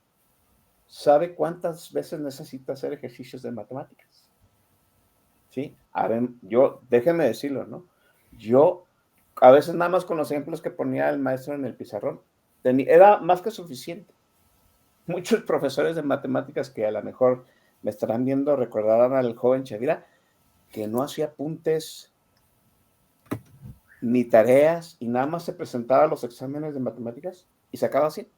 sabe cuántas veces necesita hacer ejercicios de matemáticas. ¿Sí? A ver, déjenme decirlo, ¿no? Yo, a veces nada más con los ejemplos que ponía el maestro en el pizarrón, era más que suficiente. Muchos profesores de matemáticas que a lo mejor me estarán viendo recordarán al joven Chavira que no hacía apuntes ni tareas y nada más se presentaba a los exámenes de matemáticas y sacaba así.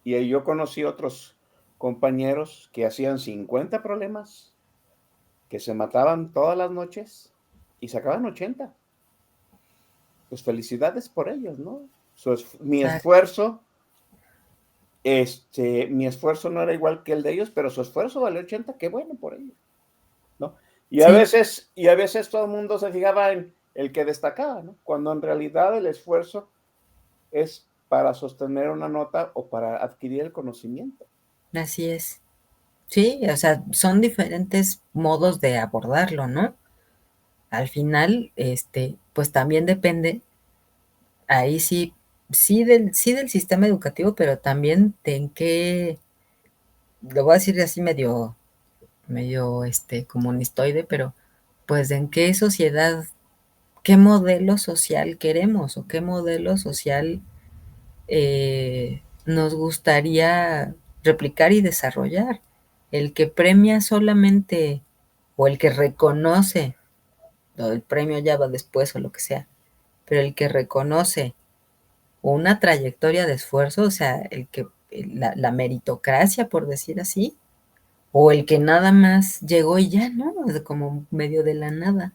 Y yo conocí otros compañeros que hacían 50 problemas, que se mataban todas las noches y sacaban 80. Pues felicidades por ellos, ¿no? Mi esfuerzo, mi esfuerzo no era igual que el de ellos, pero su esfuerzo valió 80, qué bueno por ellos, ¿no? Y Sí, a veces todo el mundo se fijaba en el que destacaba, ¿no? Cuando en realidad el esfuerzo es para sostener una nota o para adquirir el conocimiento. así es. Sí, o sea, son diferentes modos de abordarlo, ¿no? Al final, pues también depende, ahí sí, sí del sistema educativo, pero también de en qué, lo voy a decir así medio, comunistoide, pero pues de en qué sociedad, qué modelo social queremos o qué modelo social nos gustaría replicar y desarrollar. El que premia solamente o el que reconoce, o el premio ya va después o lo que sea, pero el que reconoce una trayectoria de esfuerzo, o sea, la meritocracia, por decir así, o el que nada más llegó y ya, ¿no? Como medio de la nada.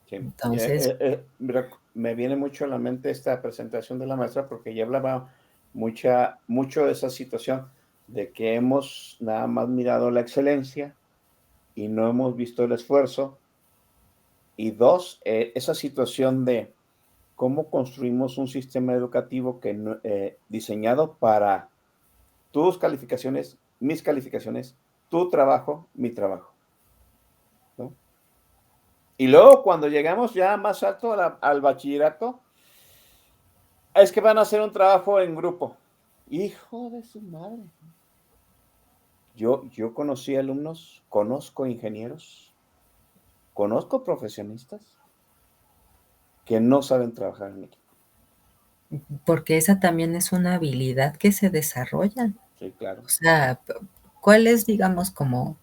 Sí. Entonces, Me viene mucho a la mente esta presentación de la maestra porque ya hablaba mucho de esa situación de que hemos nada más mirado la excelencia y no hemos visto el esfuerzo. Y dos, esa situación de cómo construimos un sistema educativo diseñado para tus calificaciones, mis calificaciones tu trabajo, mi trabajo, ¿no? Y luego cuando llegamos ya más alto al bachillerato, es que van a hacer un trabajo en grupo. Hijo de su madre. Yo conocí alumnos, conozco ingenieros, conozco profesionistas que no saben trabajar en equipo. Porque esa también es una habilidad que se desarrolla. Sí, claro. O sea, ¿cuál es, digamos, como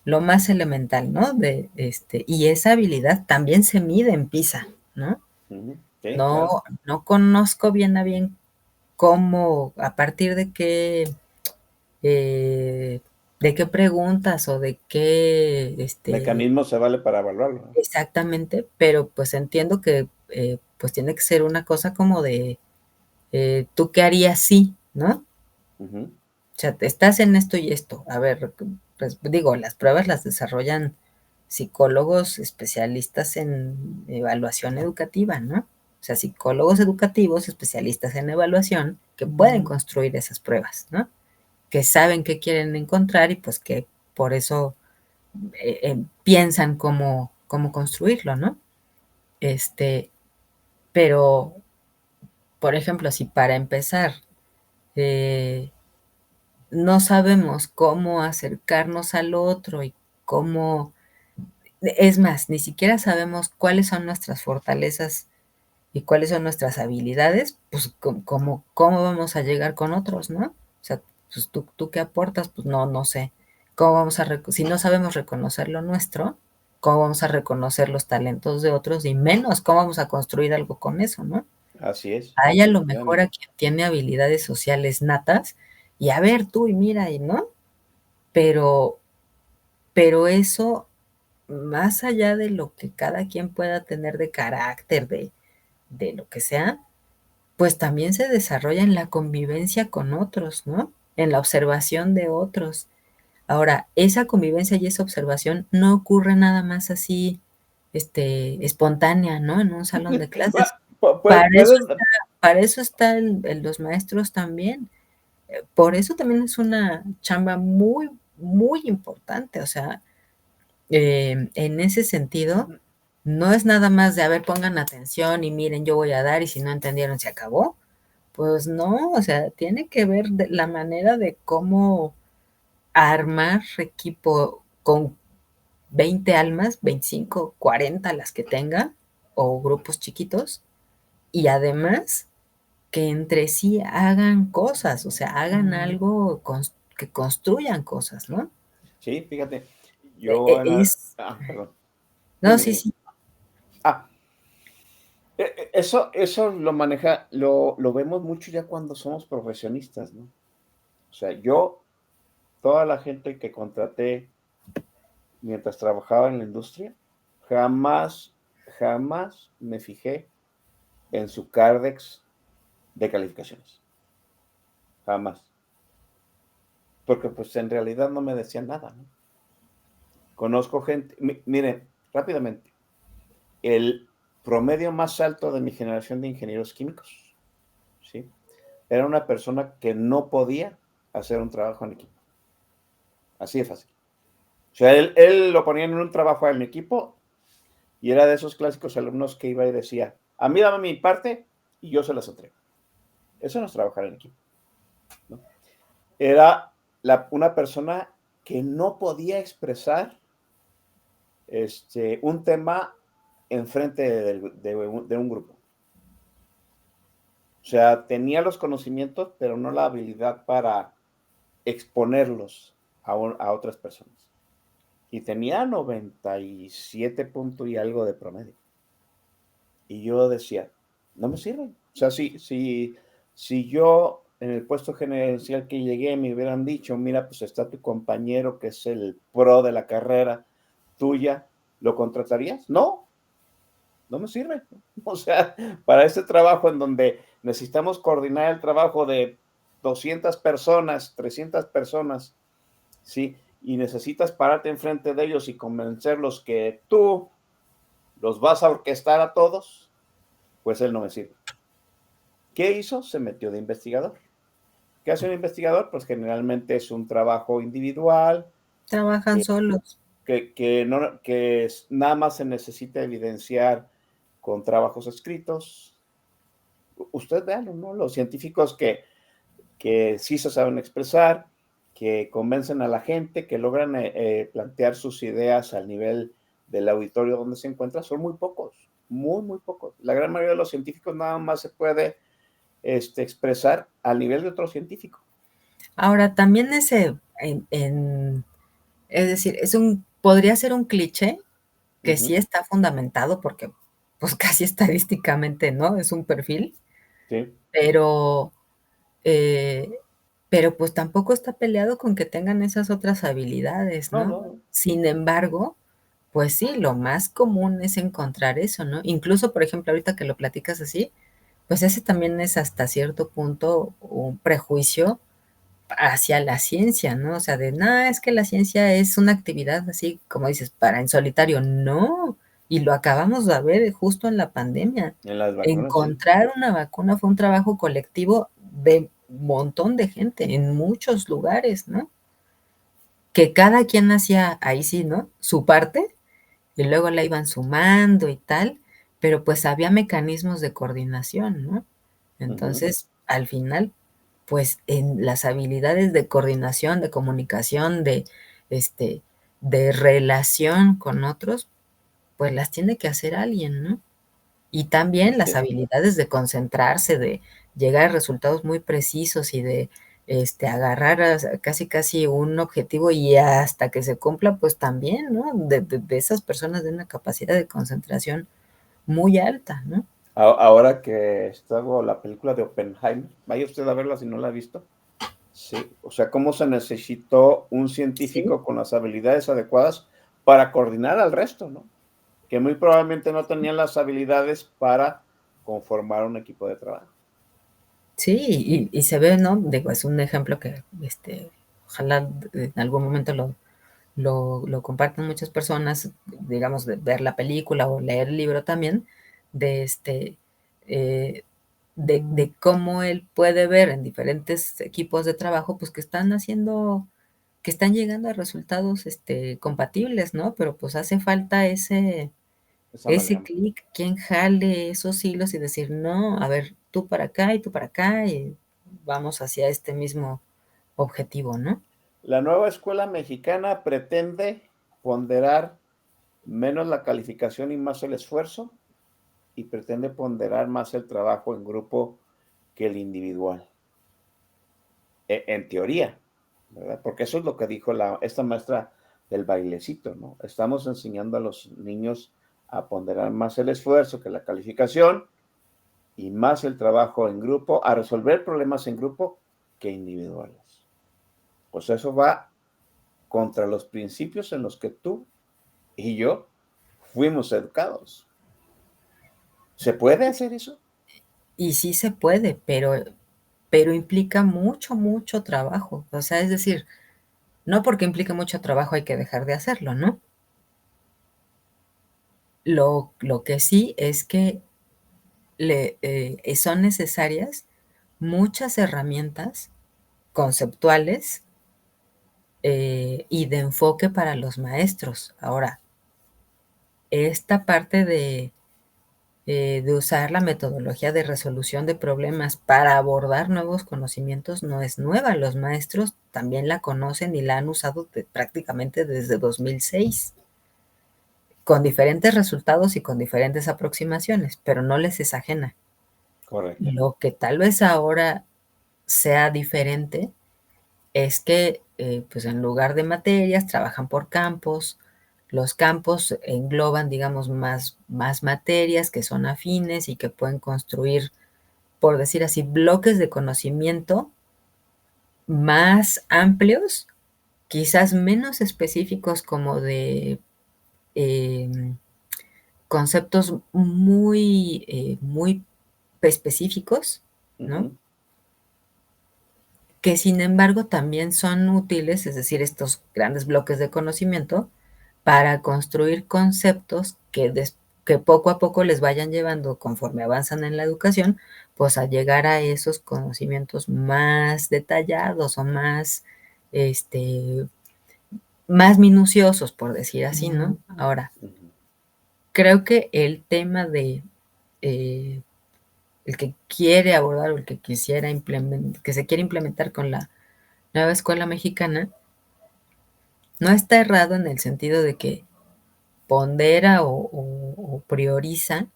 lo más elemental, ¿no? Y esa habilidad también se mide en PISA, ¿no? Sí, claro. No conozco bien a bien cómo, a partir de qué preguntas o de qué, Mecanismo se vale para evaluarlo, ¿no? exactamente, pero pues entiendo que pues tiene que ser una cosa como de, ¿tú qué harías si, no? Ujú. O sea, estás en esto y esto. A ver, pues digo, las pruebas las desarrollan psicólogos especialistas en evaluación educativa, ¿no? O sea, psicólogos educativos especialistas en evaluación que pueden construir esas pruebas, ¿no? Que saben qué quieren encontrar y pues que por eso piensan cómo construirlo, ¿no? Este, pero, por ejemplo, si para empezar eh, no sabemos cómo acercarnos al otro y cómo, es más, ni siquiera sabemos cuáles son nuestras fortalezas y cuáles son nuestras habilidades, pues cómo vamos a llegar con otros, ¿no? O sea, pues tú qué aportas, pues no sé. ¿Cómo vamos si no sabemos reconocer lo nuestro, cómo vamos a reconocer los talentos de otros y menos cómo vamos a construir algo con eso, ¿no? Así es, Hay a lo mejor a definitivamente. quien tiene habilidades sociales natas y a ver tú y mira y no, pero, pero eso, más allá de lo que cada quien pueda tener de carácter, de lo que sea, pues también se desarrolla en la convivencia con otros, ¿no? En la observación de otros. Ahora, esa convivencia y esa observación no ocurre nada más así, espontánea, ¿no? En un salón de clases. Para eso Pueden, está, para eso está los maestros también. Por eso también es una chamba muy, muy importante. O sea, en ese sentido, no es nada más de, a ver, pongan atención y miren, yo voy a dar y si no entendieron, se acabó. Pues no, o sea, tiene que ver la manera de cómo armar equipo con 20 almas, 25, 40 las que tenga, o grupos chiquitos, y además que entre sí hagan cosas, o sea, hagan algo, que construyan cosas, ¿no? sí, fíjate, E- yo Es, perdón, no, dime, sí, dime. sí, Ah, eso lo maneja, lo vemos mucho ya cuando somos profesionistas, ¿no? O sea, yo, toda la gente que contraté mientras trabajaba en la industria, jamás, jamás me fijé en su Cardex de calificaciones. Jamás. Porque pues en realidad no me decían nada, ¿no? Conozco gente, miren, rápidamente, el promedio más alto de mi generación de ingenieros químicos, ¿sí? Era una persona que no podía hacer un trabajo en equipo. Así de fácil. O sea, él lo ponía en un trabajo en equipo y era de esos clásicos alumnos que iba y decía, a mí dame mi parte y yo se las entrego. Eso no es trabajar en equipo, ¿no? Era una persona que no podía expresar un tema enfrente de un grupo. O sea, tenía los conocimientos, pero no la habilidad para exponerlos a otras personas. Y tenía 97 puntos y algo de promedio. Y yo decía, no me sirven. O sea, si yo en el puesto gerencial que llegué me hubieran dicho, mira, pues está tu compañero que es el pro de la carrera tuya, ¿lo contratarías? No, no me sirve. O sea, para este trabajo en donde necesitamos coordinar el trabajo de 200 personas, 300 personas, ¿sí? Y necesitas pararte enfrente de ellos y convencerlos que tú los vas a orquestar a todos, pues él no me sirve. ¿Qué hizo? Se metió de investigador. ¿Qué hace un investigador? Pues generalmente es un trabajo individual, trabajan solos. Que nada más se necesita evidenciar con trabajos escritos. Usted véalo, ¿no? Los científicos que sí se saben expresar, que convencen a la gente, que logran plantear sus ideas al nivel del auditorio donde se encuentra, son muy pocos, muy, muy pocos. La gran mayoría de los científicos nada más se puede expresar al nivel de otro científico. Ahora, también es decir, podría ser un cliché que sí está fundamentado porque, pues, casi estadísticamente, ¿no? Es un perfil, Sí. pero, eh, pero, pues, tampoco está peleado con que tengan esas otras habilidades, No, ¿no? no. Sin embargo, pues sí, lo más común es encontrar eso, ¿no? Incluso, por ejemplo, ahorita que lo platicas así, pues ese también es hasta cierto punto un prejuicio hacia la ciencia, ¿no? O sea, no, es que la ciencia es una actividad así, como dices, para en solitario. No, y lo acabamos de ver justo en la pandemia. En las vacunas, sí. Encontrar una vacuna fue un trabajo colectivo de un montón de gente en muchos lugares, ¿no? Que cada quien hacía, ahí sí, ¿no? Su parte, y luego la iban sumando y tal, pero pues había mecanismos de coordinación, ¿no? Entonces, al final, pues en las habilidades de coordinación, de comunicación, este, de relación con otros, pues las tiene que hacer alguien, ¿no? Y también las Sí. habilidades de concentrarse, de llegar a resultados muy precisos y de agarrar casi casi un objetivo y hasta que se cumpla, pues también, ¿no? De esas personas de una capacidad de concentración muy alta, ¿no? Ahora que está la película de Oppenheimer, vaya usted a verla si no la ha visto. Sí, o sea, cómo se necesitó un Sí. científico con las habilidades adecuadas para coordinar al resto, ¿no? Que muy probablemente no tenían las habilidades para conformar un equipo de trabajo. Sí, y se ve, ¿no? Digo, es un ejemplo que, ojalá en algún momento lo compartan muchas personas, digamos, de ver la película o leer el libro también, de eh, de cómo él puede ver en diferentes equipos de trabajo, pues, que están llegando a resultados, compatibles, ¿no? Pero, pues, hace falta Esa ese amalgama. clic, quien jale esos hilos y decir: "No, a ver, tú para acá y tú para acá, y vamos hacia este mismo objetivo", ¿no? La nueva escuela mexicana pretende ponderar menos la calificación y más el esfuerzo, y pretende ponderar más el trabajo en grupo que el individual. En teoría, ¿verdad? Porque eso es lo que dijo esta maestra del bailecito, ¿no? Estamos enseñando a los niños a ponderar más el esfuerzo que la calificación y más el trabajo en grupo, a resolver problemas en grupo que individuales. Pues eso va contra los principios en los que tú y yo fuimos educados. ¿Se puede hacer eso? Y sí se puede, pero implica mucho, mucho trabajo. O sea, es decir, no porque implique mucho trabajo hay que dejar de hacerlo, ¿no? Lo que sí es que son necesarias muchas herramientas conceptuales, y de enfoque para los maestros. Ahora, esta parte de usar la metodología de resolución de problemas para abordar nuevos conocimientos no es nueva. Los maestros también la conocen y la han usado prácticamente desde 2006, con diferentes resultados y con diferentes aproximaciones, pero no les es ajena. Correcto. Lo que tal vez ahora sea diferente es que, pues, en lugar de materias, trabajan por campos. Los campos engloban, digamos, más materias que son afines y que pueden construir, por decir así, bloques de conocimiento más amplios, quizás menos específicos como de, em, conceptos muy específicos, ¿no? Ujú. Que sin embargo también son útiles, es decir, estos grandes bloques de conocimiento, para construir conceptos que poco a poco les vayan llevando, conforme avanzan en la educación, pues a llegar a esos conocimientos más detallados o más, este, más minuciosos, por decir así, ¿no? Ahora, creo que el tema de el que quiere abordar o el que quisiera que se quiere implementar con la nueva escuela mexicana, no está errado en el sentido de que pondera o prioriza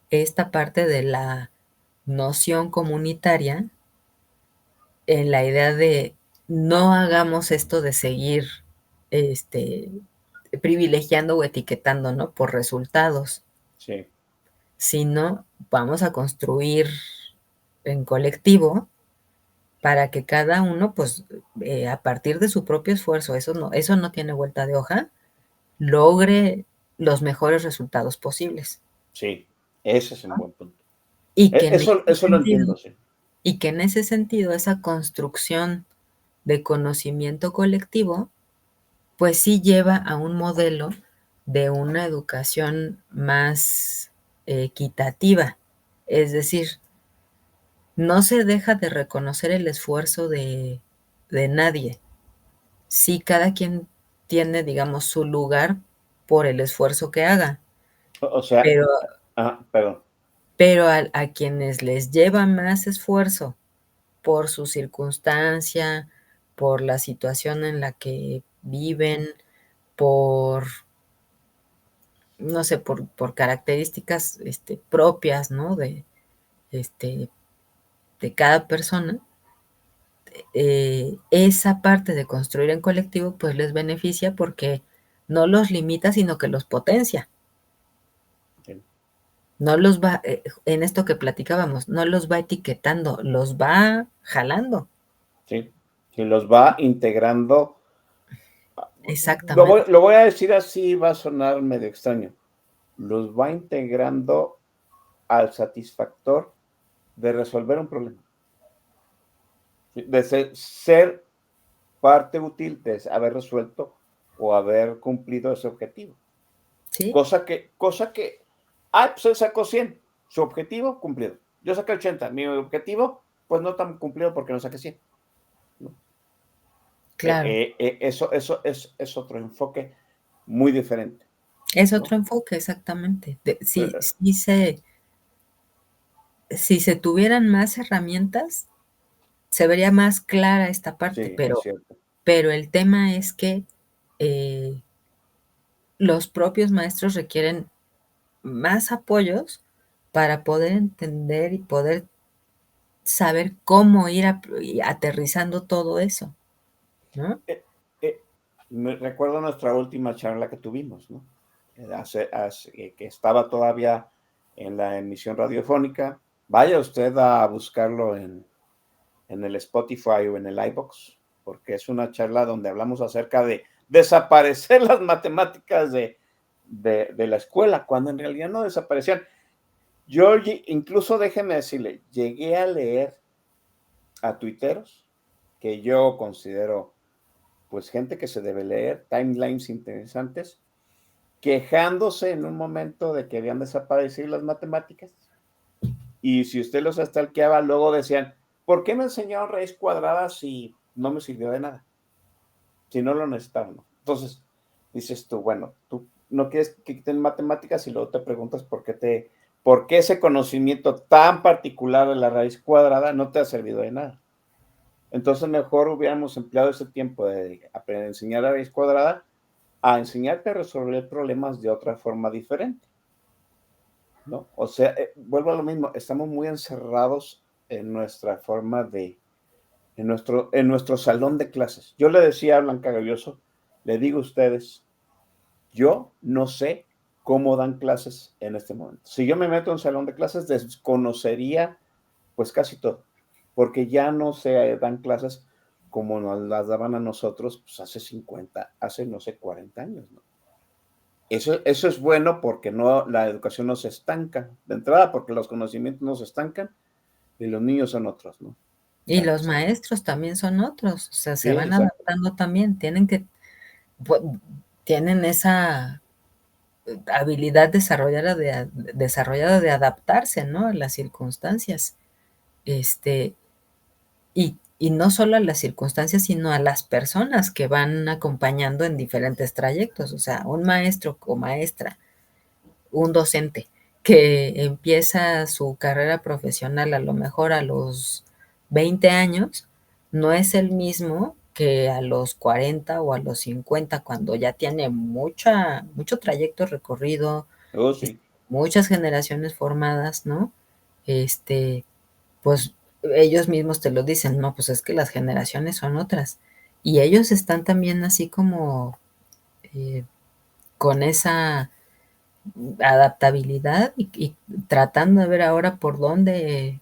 esta parte de la noción comunitaria en la idea de no hagamos esto de seguir este, privilegiando o etiquetando, ¿no? Por resultados, Sí, sino vamos a construir en colectivo para que cada uno, pues, a partir de su propio esfuerzo, eso no tiene vuelta de hoja, logre los mejores resultados posibles. sí, ese es un buen punto. Y que en ese Eso lo sentido, entiendo, sí. y que en ese sentido, esa construcción de conocimiento colectivo, pues sí lleva a un modelo de una educación más equitativa. Es decir, no se deja de reconocer el esfuerzo de nadie. Sí, cada quien tiene, digamos, su lugar por el esfuerzo que haga, O sea, pero, perdón. pero a quienes les lleva más esfuerzo por su circunstancia, por la situación en la que viven, por, no sé, por características propias, ¿no? Este, de cada persona, esa parte de construir en colectivo, pues les beneficia porque no los limita, sino que los potencia. Sí, No los va, en esto que platicábamos, no los va etiquetando, los va jalando. sí, sí, los va integrando. Exactamente. Lo voy a decir así, va a sonar medio extraño. Los va integrando al satisfactor de resolver un problema, de ser parte útil de haber resuelto o haber cumplido ese objetivo. Sí, Cosa que, pues él sacó 100, su objetivo cumplido. Yo saqué 80, mi objetivo, pues no tan cumplido porque no saqué 100. ¿No? claro. Eso es otro enfoque muy diferente, Es otro ¿no? enfoque, exactamente. Eh, Si se tuvieran más herramientas, se vería más clara esta parte, Sí, es cierto. pero el tema es que eh, los propios maestros requieren más apoyos para poder entender y poder saber cómo ir aterrizando todo eso, ¿no? Eh, eh, Me recuerdo nuestra última charla que tuvimos, ¿no? Que estaba todavía en la emisión radiofónica. Vaya usted a buscarlo en el Spotify o en el iBox, porque es una charla donde hablamos acerca de desaparecer las matemáticas de la escuela, cuando en realidad no desaparecían. Yo incluso, déjeme decirle, llegué a leer a tuiteros que yo considero pues gente que se debe leer, timelines interesantes, quejándose en un momento de que habían desaparecido las matemáticas. Y si usted los stalkeaba, luego decían, ¿por qué me enseñaron raíz cuadrada si no me sirvió de nada? Si no lo necesitaban, ¿no? Entonces, dices tú, bueno, tú no quieres que quiten matemáticas y luego te preguntas por qué ese conocimiento tan particular de la raíz cuadrada no te ha servido de nada. Entonces, mejor hubiéramos empleado ese tiempo de aprender a enseñar la raíz cuadrada a enseñarte a resolver problemas de otra forma diferente, ¿no? O sea, vuelvo a lo mismo, estamos muy encerrados en nuestra forma en nuestro salón de clases. Yo le decía a Blanca Gavilloso, le digo a ustedes, yo no sé cómo dan clases en este momento. Si yo me meto en un salón de clases, desconocería pues casi todo, porque ya no se dan clases como nos las daban a nosotros pues, hace 50, hace no sé, 40 años, ¿no? Eso es bueno porque no, la educación no se estanca de entrada, porque los conocimientos no se estancan y los niños son otros, ¿no? Y los maestros también son otros, o sea, Sí, se van exacto. adaptando también, tienen esa habilidad desarrollada de adaptarse, ¿no? A las circunstancias. Este, y y no solo a las circunstancias, sino a las personas que van acompañando en diferentes trayectos. O sea, un maestro o maestra, un docente que empieza su carrera profesional a lo mejor a los 20 años, no es el mismo que a los 40 o a los 50, cuando ya tiene mucho trayecto recorrido, Oh, sí, muchas generaciones formadas, ¿no? Este, pues ellos mismos te lo dicen, no, pues es que las generaciones son otras. Y ellos están también así como eh, con esa adaptabilidad y tratando de ver ahora por dónde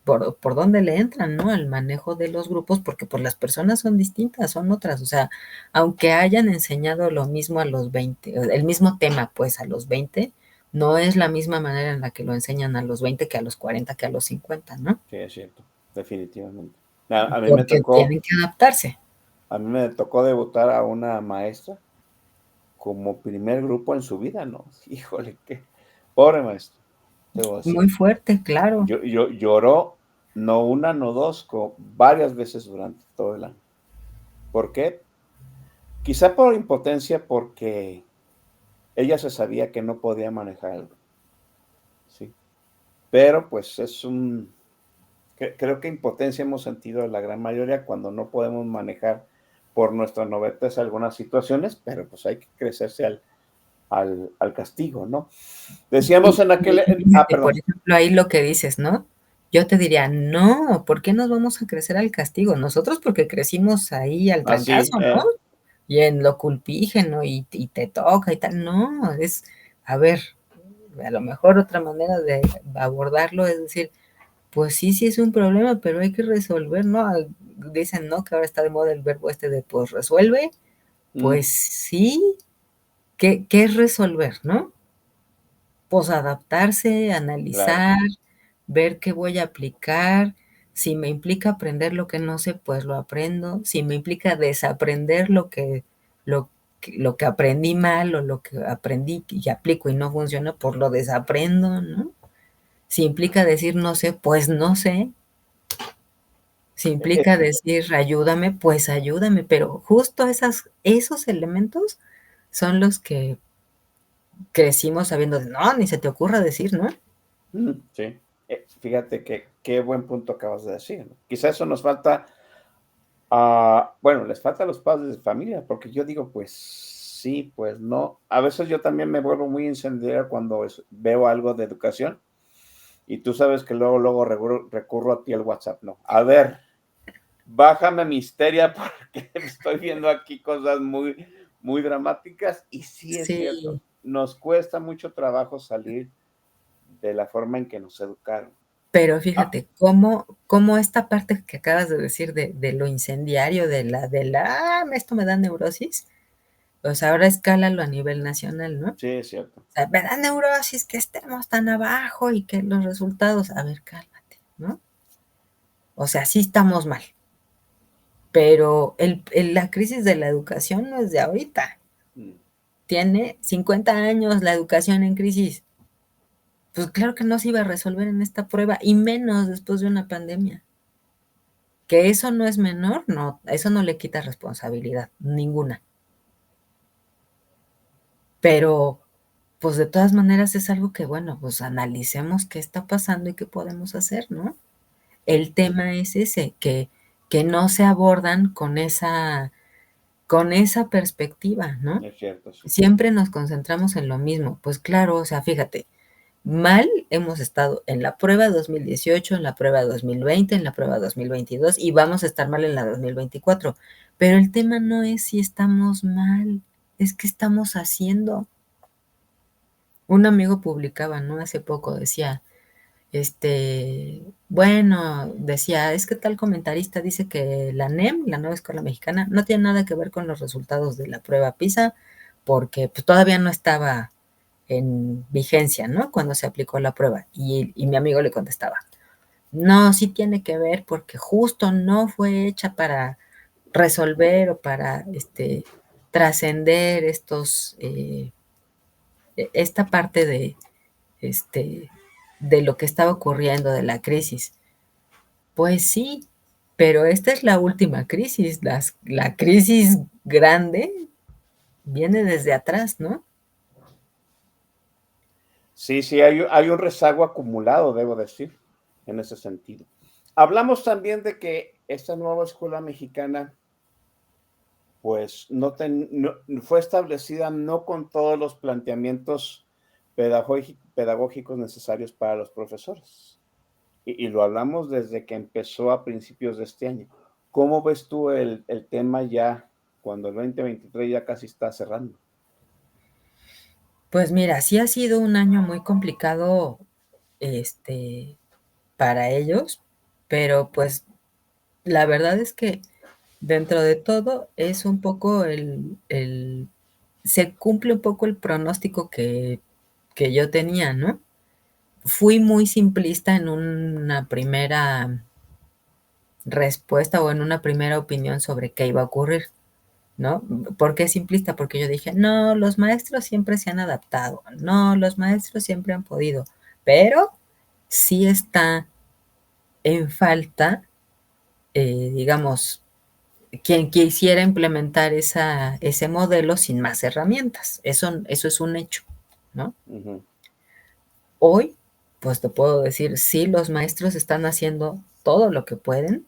le entran, ¿no? Al manejo de los grupos, porque pues las personas son distintas, son otras. O sea, aunque hayan enseñado lo mismo a los 20, el mismo tema pues a los 20, no es la misma manera en la que lo enseñan a los 20 que a los 40, que a los 50, ¿no? sí, es cierto, definitivamente. A mí me Porque tocó, tienen que adaptarse. a mí me tocó debutar a una maestra como primer grupo en su vida, ¿no? Híjole, qué pobre maestro, debo Muy decir. fuerte, claro. Lloró no una, no dos, varias veces durante todo el año. ¿Por qué? Quizá por impotencia, porque ella se sabía que no podía manejar el grupo, ¿sí? Pero pues creo que impotencia hemos sentido la gran mayoría cuando no podemos manejar por nuestra novatez algunas situaciones, pero pues hay que crecerse al castigo, ¿no? Decíamos en aquel, Fíjate, por perdón. ejemplo, ahí lo que dices, ¿no? Yo te diría, no, ¿por qué nos vamos a crecer al castigo? Nosotros porque crecimos ahí al Así, trancazo, ¿no? Y en lo culpígeno y te toca y tal. No, es, a ver, a lo mejor otra manera de abordarlo es decir, pues sí, sí es un problema, pero hay que resolver, ¿no? Dicen, ¿no? Que ahora está de moda el verbo este de pues resuelve. Pues sí, ¿qué es resolver, no? Pues adaptarse, claro, analizar, ver qué voy a aplicar. Si me implica aprender lo que no sé, pues lo aprendo. Si me implica desaprender lo que aprendí mal o lo que aprendí y aplico y no funciona, pues lo desaprendo, ¿no? Si implica decir no sé, pues no sé. Si implica es decir ayúdame, pues ayúdame. Pero justo esos elementos son los que crecimos sabiendo de no, ni se te ocurra decir, ¿no? sí. Fíjate que qué buen punto acabas de decir, ¿no? Quizá eso nos falta, bueno, les falta a los padres de familia, porque yo digo, pues sí, pues no. A veces yo también me vuelvo muy incendiario cuando veo algo de educación y tú sabes que luego recurro a ti al WhatsApp, ¿no? A ver, bájame mi histeria porque estoy viendo aquí cosas muy dramáticas y sí es cierto, Sí, nos cuesta mucho trabajo salir de la forma en que nos educaron. pero Ah, fíjate cómo esta parte que acabas de decir de lo incendiario, esto me da neurosis, pues ahora escálalo a nivel nacional, ¿no? sí, es cierto. O sea, me da neurosis que estemos tan abajo y que los resultados, a ver, cálmate, ¿no? O sea, sí estamos mal, pero la crisis de la educación no es de ahorita, Mm, tiene 50 años la educación en crisis. Pues claro que no se iba a resolver en esta prueba, y menos después de una pandemia. Que eso no es menor, no, eso no le quita responsabilidad, ninguna. Pero, pues de todas maneras es algo que, bueno, pues analicemos qué está pasando y qué podemos hacer, ¿no? El tema es ese, que no se abordan con esa perspectiva, ¿no? es cierto, sí. Siempre nos concentramos en lo mismo. Pues claro, o sea, fíjate, mal hemos estado en la prueba 2018, en la prueba 2020, en la prueba 2022 y vamos a estar mal en la 2024. Pero el tema no es si estamos mal, es qué estamos haciendo. Un amigo publicaba, ¿no? Hace poco decía, bueno, decía, es que tal comentarista dice que la NEM, la nueva escuela mexicana, no tiene nada que ver con los resultados de la prueba PISA, porque pues, todavía no estaba en vigencia, ¿no? Cuando se aplicó la prueba. Y mi amigo le contestaba, no, sí tiene que ver porque justo no fue hecha para resolver o para trascender esta parte este, de lo que estaba ocurriendo, de la crisis. Pues sí, Pero esta es la última crisis, la crisis grande viene desde atrás, ¿no? Sí, sí, hay un rezago acumulado, debo decir, en ese sentido. Hablamos también de que esta nueva escuela mexicana, pues fue establecida no con todos los planteamientos pedagógicos necesarios para los profesores. Y lo hablamos desde que empezó a principios de este año. ¿Cómo ves tú el tema ya cuando el 2023 ya casi está cerrando? Pues mira, sí ha sido un año muy complicado, este, para ellos, pero pues la verdad es que dentro de todo es un poco se cumple un poco el pronóstico que yo tenía, ¿no? Fui muy simplista en una primera respuesta o en una primera opinión sobre qué iba a ocurrir, ¿no? ¿Por qué simplista? Porque yo dije, no, los maestros siempre se han adaptado, no, los maestros siempre han podido, pero sí está en falta, digamos, quien quisiera implementar ese modelo sin más herramientas. Eso es un hecho, ¿no? Ujú. Hoy, pues te puedo decir, sí, los maestros están haciendo todo lo que pueden.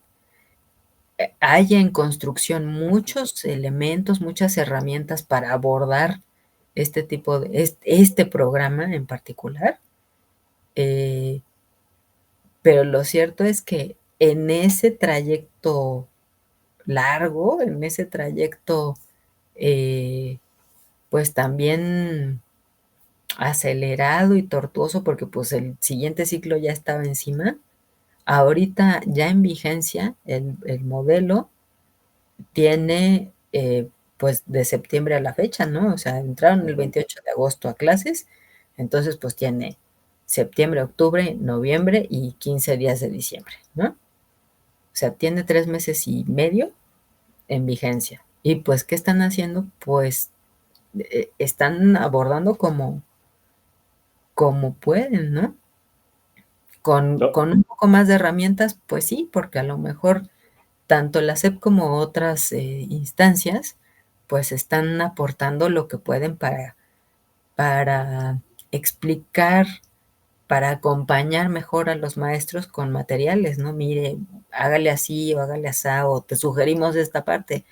Hay en construcción muchos elementos, muchas herramientas para abordar este tipo de, este programa en particular. Eh, pero lo cierto es que en ese trayecto largo, en ese trayecto, eh, pues también acelerado y tortuoso, porque pues el siguiente ciclo ya estaba encima. Ahorita ya en vigencia, el modelo tiene pues de septiembre a la fecha, ¿no? O sea, entraron el Ujú. 28 de agosto a clases, entonces pues tiene septiembre, octubre, noviembre y 15 días de diciembre, ¿no? O sea, tiene 3 meses y medio en vigencia. Y pues, ¿qué están haciendo? Pues están abordando como pueden, ¿no? No, Con un poco más de herramientas, pues sí, porque a lo mejor tanto la SEP como otras instancias, pues están aportando lo que pueden para explicar, para acompañar mejor a los maestros con materiales, ¿no? Mire, hágale así o hágale asá, o te sugerimos esta parte.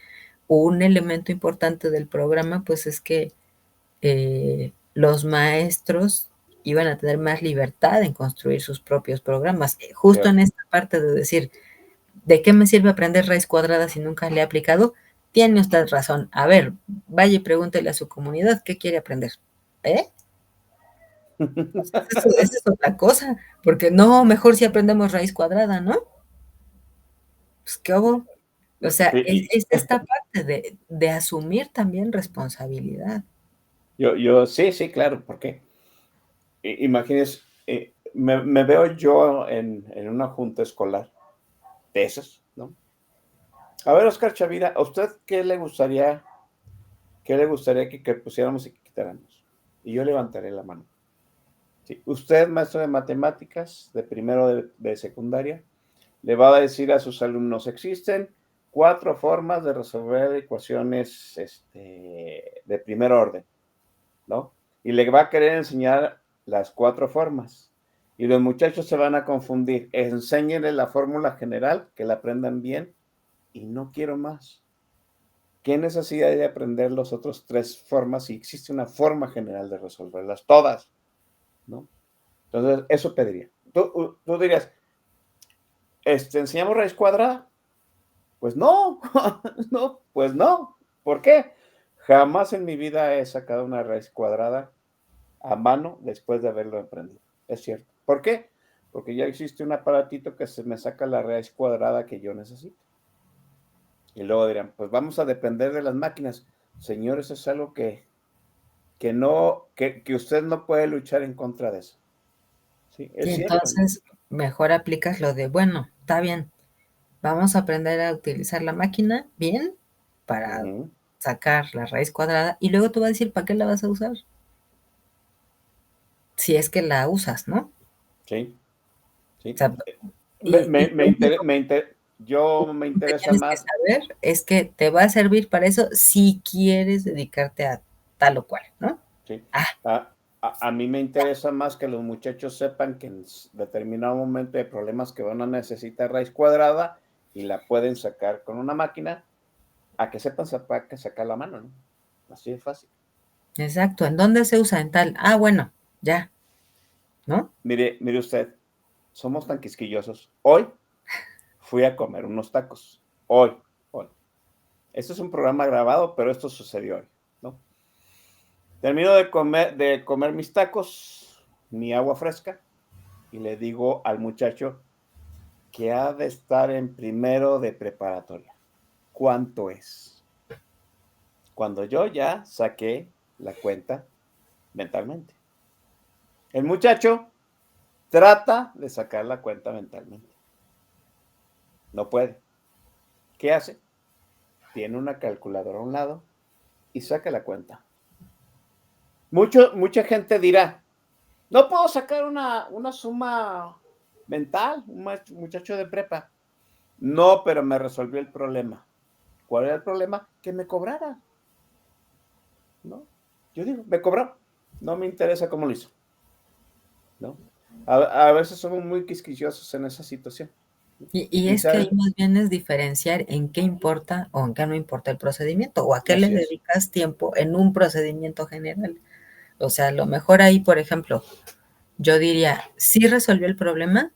Un elemento importante del programa, pues es que los maestros iban a tener más libertad en construir sus propios programas. Justo en cierto. esta parte de decir, ¿de qué me sirve aprender raíz cuadrada si nunca le he aplicado? Tiene usted razón. A ver, vaya y pregúntele a su comunidad qué quiere aprender. ¿Eh? Esa es otra cosa, porque no, mejor si aprendemos raíz cuadrada, ¿no? Pues qué hubo. O sea, Sí, es esta parte de asumir también responsabilidad. sí, sí, claro, ¿por qué? Imagínese, me veo yo en una junta escolar de esas, ¿no? A ver, Oscar Chavira, ¿a usted qué le gustaría que pusiéramos y que quitáramos? Y yo levantaré la mano. Sí. Usted, maestro de matemáticas, de primero de secundaria, le va a decir a sus alumnos, existen 4 formas de resolver ecuaciones de primer orden, ¿no? Y le va a querer enseñar las 4 formas. Y los muchachos se van a confundir. Enséñenle la fórmula general, que la aprendan bien, y no quiero más. ¿Qué necesidad hay de aprender los otros 3 formas si existe una forma general de resolverlas todas, ¿no? Entonces, eso pediría. Tú dirías, ¿enseñamos raíz cuadrada? Pues no, no, pues no. ¿Por qué? Jamás en mi vida he sacado una raíz cuadrada a mano después de haberlo aprendido. Es cierto. ¿Por qué? Porque ya existe un aparatito que se me saca la raíz cuadrada que yo necesito. Y luego dirán, pues vamos a depender de las máquinas. Señores, es algo que no, que usted no puede luchar en contra de eso. Sí, es Y cierto. entonces mejor aplicas lo de, bueno, está bien, vamos a aprender a utilizar la máquina bien para Ujú. sacar la raíz cuadrada y luego te va a decir para qué la vas a usar, si es que la usas, ¿no? Sí, O sí. sea, Me, me, y me, inter- me, inter- yo me Lo que interesa tienes que más, saber es que te va a servir para eso si quieres dedicarte a tal o cual, ¿no? sí, Ah, a mí me interesa más que los muchachos sepan que en determinado momento hay problemas que van a necesitar raíz cuadrada y la pueden sacar con una máquina, a que sepan sacar la mano, ¿no? Así de fácil. exacto. ¿En dónde se usa? En tal. Ah, bueno, ya, ¿no? Mire usted, somos tan quisquillosos. Hoy fui a comer unos tacos. Hoy. Este es un programa grabado, pero esto sucedió hoy, ¿no? Termino de comer mis tacos, mi agua fresca, y le digo al muchacho que ha de estar en primero de preparatoria. ¿Cuánto es? Cuando yo ya saqué la cuenta mentalmente. El muchacho trata de sacar la cuenta mentalmente. No puede. ¿Qué hace? Tiene una calculadora a un lado y saca la cuenta. Mucha gente dirá, no puedo sacar una suma mental, un muchacho de prepa. No, pero me resolvió el problema. ¿Cuál era el problema? Que me cobrara, ¿no? Yo digo, me cobró. No me interesa cómo lo hizo, ¿no? A veces somos muy quisquillosos en esa situación. Y Y es que ahí sabe, más bien es diferenciar en qué importa o en qué no importa el procedimiento o a qué le así es. dedicas tiempo en un procedimiento general. O sea, a lo mejor ahí, por ejemplo, yo diría, sí resolvió el problema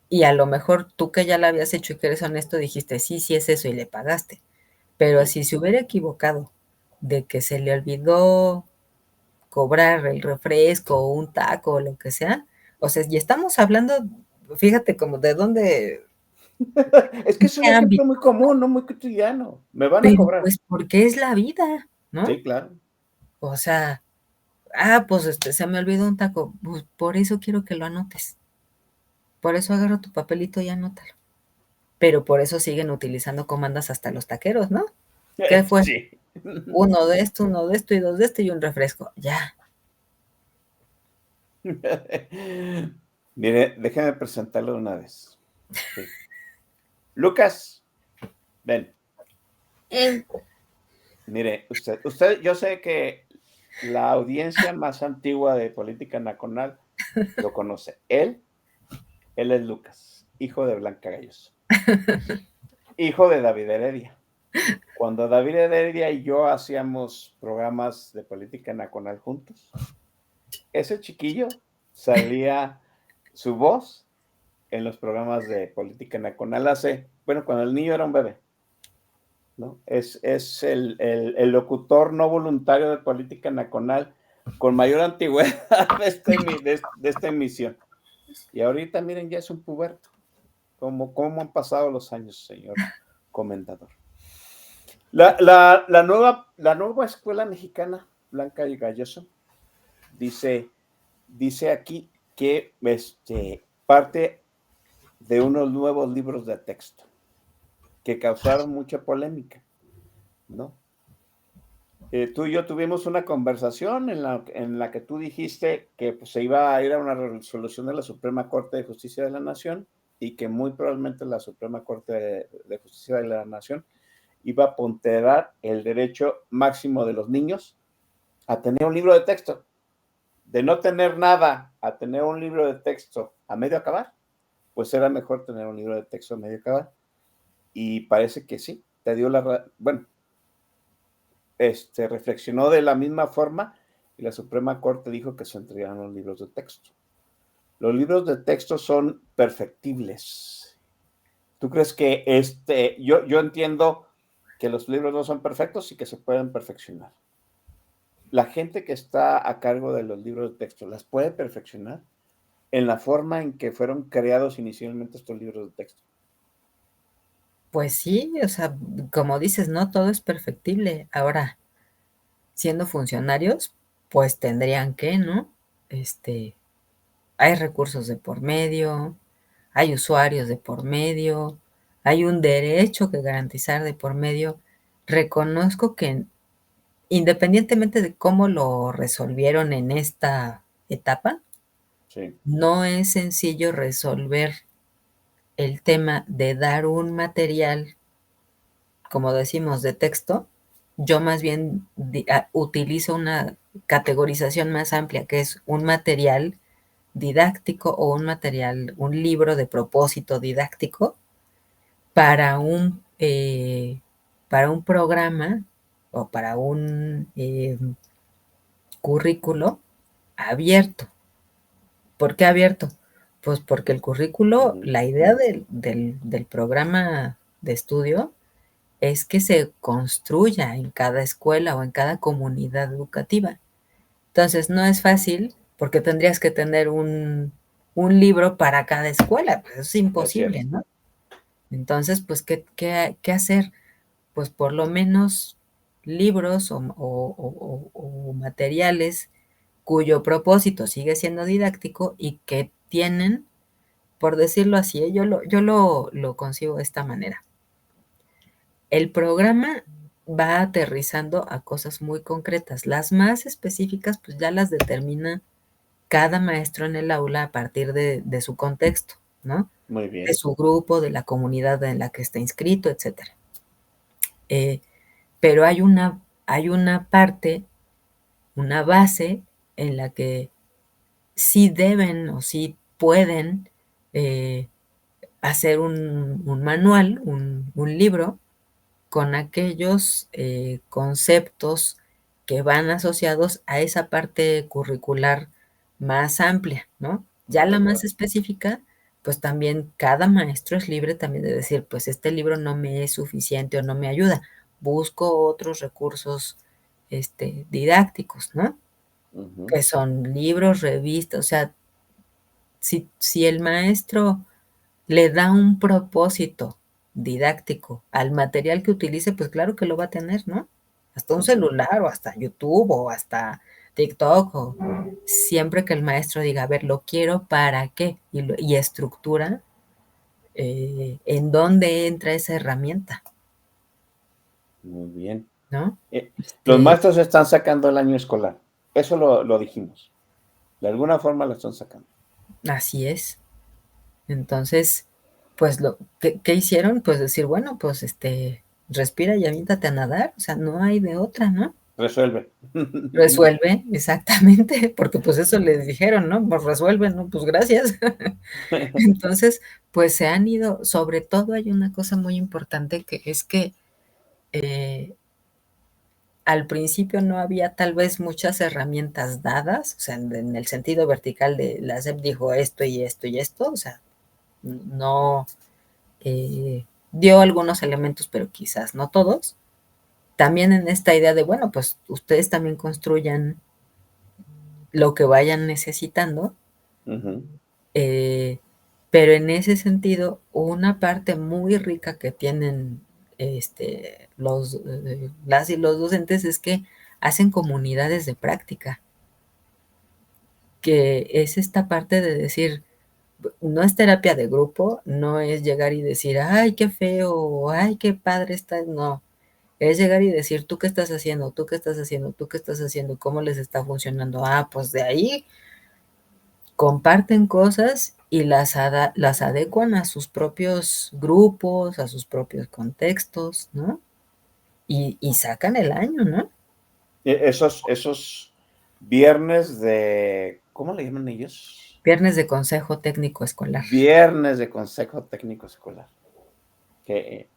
y a lo mejor tú que ya lo habías hecho y que eres honesto dijiste, sí, sí es eso y le pagaste. Pero Sí. si se hubiera equivocado de que se le olvidó cobrar el refresco o un taco o lo que sea, o sea, y estamos hablando, fíjate como de dónde, Es que en es un qué ejemplo ámbito, muy común, no muy cotidiano. Me van a pero cobrar. pues porque es la vida, ¿no? Sí, claro. O sea, pues se me olvidó un taco, pues por eso quiero que lo anotes. Por eso agarro tu papelito y anótalo. Pero por eso siguen utilizando comandas hasta los taqueros, ¿no? ¿Qué fue? Sí. Uno de esto y dos de esto y un refresco. Ya. Mire, déjeme presentarlo de una vez. Sí. Lucas, ven. Eh, Mire, yo sé que la audiencia más antigua de Política Nacional lo conoce. Él es Lucas, hijo de Blanca Galloso, hijo de David Heredia. Cuando David Heredia y yo hacíamos programas de Política Nacional juntos, ese chiquillo salía su voz en los programas de Política Nacional cuando el niño era un bebé, ¿no? Es el locutor no voluntario de Política Nacional con mayor antigüedad de esta emisión. Y ahorita, miren, ya es un puberto. ¿Cómo han pasado los años, señor comentador? La nueva escuela mexicana, Blanca y Galloso, dice aquí que parte de unos nuevos libros de texto que causaron mucha polémica, ¿no? Tú y yo tuvimos una conversación en la que tú dijiste que pues, se iba a ir a una resolución de la Suprema Corte de Justicia de la Nación y que muy probablemente la Suprema Corte de Justicia de la Nación iba a ponderar el derecho máximo de los niños a tener un libro de texto. De no tener nada a tener un libro de texto a medio acabar, pues era mejor tener un libro de texto a medio acabar. Y parece que sí, te dio bueno, reflexionó de la misma forma y la Suprema Corte dijo que se entregaron los libros de texto. Los libros de texto son perfectibles. ¿Tú crees que yo entiendo que los libros no son perfectos y que se pueden perfeccionar? La gente que está a cargo de los libros de texto, ¿las puede perfeccionar en la forma en que fueron creados inicialmente estos libros de texto? pues sí, o sea, como dices, no todo es perfectible. Ahora, siendo funcionarios, pues tendrían que, ¿no? Este, hay recursos de por medio, hay usuarios de por medio, hay un derecho que garantizar de por medio. Reconozco que independientemente de cómo lo resolvieron en esta etapa, Sí. no es sencillo resolver el tema de dar un material, como decimos, de texto, yo más bien utilizo una categorización más amplia, que es un material didáctico o un libro de propósito didáctico para para un programa o para un currículo abierto. ¿Por qué abierto? Pues porque el currículo, la idea del programa de estudio es que se construya en cada escuela o en cada comunidad educativa. Entonces, no es fácil porque tendrías que tener un libro para cada escuela, pues es imposible, ¿no? Entonces, pues, ¿qué hacer? Pues por lo menos libros o materiales cuyo propósito sigue siendo didáctico y que tienen, por decirlo así, yo lo concibo de esta manera. El programa va aterrizando a cosas muy concretas. Las más específicas, pues ya las determina cada maestro en el aula a partir de su contexto, ¿no? Muy bien. De su grupo, de la comunidad en la que está inscrito, etcétera. Pero hay una parte, una base en la que sí deben o sí pueden hacer un manual, un libro, con aquellos conceptos que van asociados a esa parte curricular más amplia, ¿no? Ya la más específica, pues también cada maestro es libre también de decir, pues este libro no me es suficiente o no me ayuda, busco otros recursos didácticos, ¿no? Que son libros, revistas, o sea, si el maestro le da un propósito didáctico al material que utilice, pues claro que lo va a tener, ¿no? Hasta un celular o hasta YouTube o hasta TikTok o siempre que el maestro diga, a ver, lo quiero para qué y estructura en dónde entra esa herramienta, Muy bien. ¿no? Los maestros están sacando el año escolar. Eso lo dijimos. De alguna forma lo están sacando. Así es. Entonces, pues ¿qué hicieron? Pues decir, bueno, pues respira y aviéntate a nadar, o sea, no hay de otra, ¿no? Resuelve. Resuelve, exactamente, porque pues eso les dijeron, ¿no? Pues resuelve, ¿no? Pues gracias. Entonces, pues se han ido, sobre todo hay una cosa muy importante que es que al principio no había tal vez muchas herramientas dadas, o sea, en el sentido vertical de la SEP dijo esto y esto y esto, o sea, no dio algunos elementos, pero quizás no todos. También en esta idea de, bueno, pues ustedes también construyan lo que vayan necesitando, pero en ese sentido, una parte muy rica que tienen las y los docentes es que hacen comunidades de práctica, que es esta parte de decir, no es terapia de grupo, no es llegar y decir, ay, qué feo, ay, qué padre está, no, es llegar y decir, tú qué estás haciendo, tú qué estás haciendo, tú qué estás haciendo, cómo les está funcionando. Ah, pues de ahí comparten cosas y las adecuan a sus propios grupos, a sus propios contextos, ¿no? Y sacan el año, ¿no? Esos viernes de, ¿cómo le llaman ellos? Viernes de consejo técnico escolar. Viernes de consejo técnico escolar. Que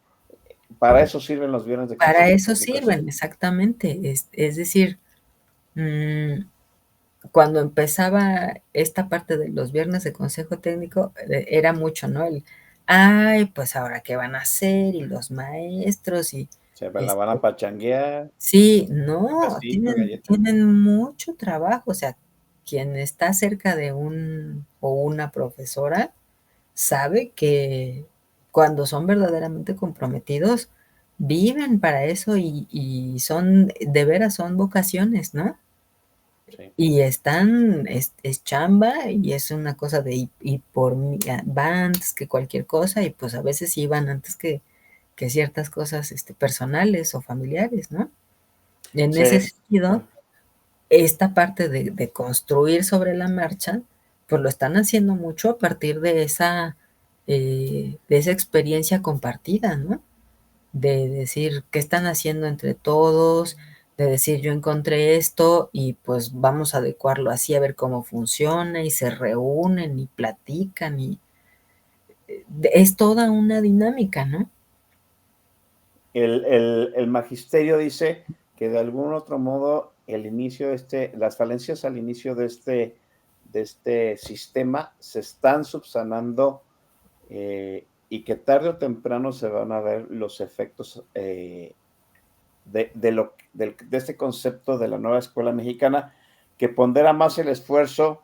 para eso sirven los viernes de consejo Para eso técnico sirven, exactamente. Es decir, cuando empezaba esta parte de los viernes de consejo técnico, era mucho, ¿no? Ay, pues ahora qué van a hacer, y los maestros, y se la van a pachanguear. sí, no, Casito, tienen mucho trabajo, o sea, quien está cerca de un o una profesora sabe que cuando son verdaderamente comprometidos, viven para eso y son, de veras son vocaciones, ¿no? Sí. Y están, es chamba y es una cosa de, y por mí, va antes que cualquier cosa y pues a veces sí van antes que ciertas cosas personales o familiares, ¿no? En ese Sí. sentido, esta parte de construir sobre la marcha, pues lo están haciendo mucho a partir de esa de esa experiencia compartida, ¿no? De decir qué están haciendo entre todos, de decir yo encontré esto y pues vamos a adecuarlo así a ver cómo funciona y se reúnen y platican y es toda una dinámica, ¿no? El magisterio dice que de algún otro modo el inicio las falencias al inicio de este sistema se están subsanando y que tarde o temprano se van a ver los efectos de este concepto de la nueva escuela mexicana, que pondera más el esfuerzo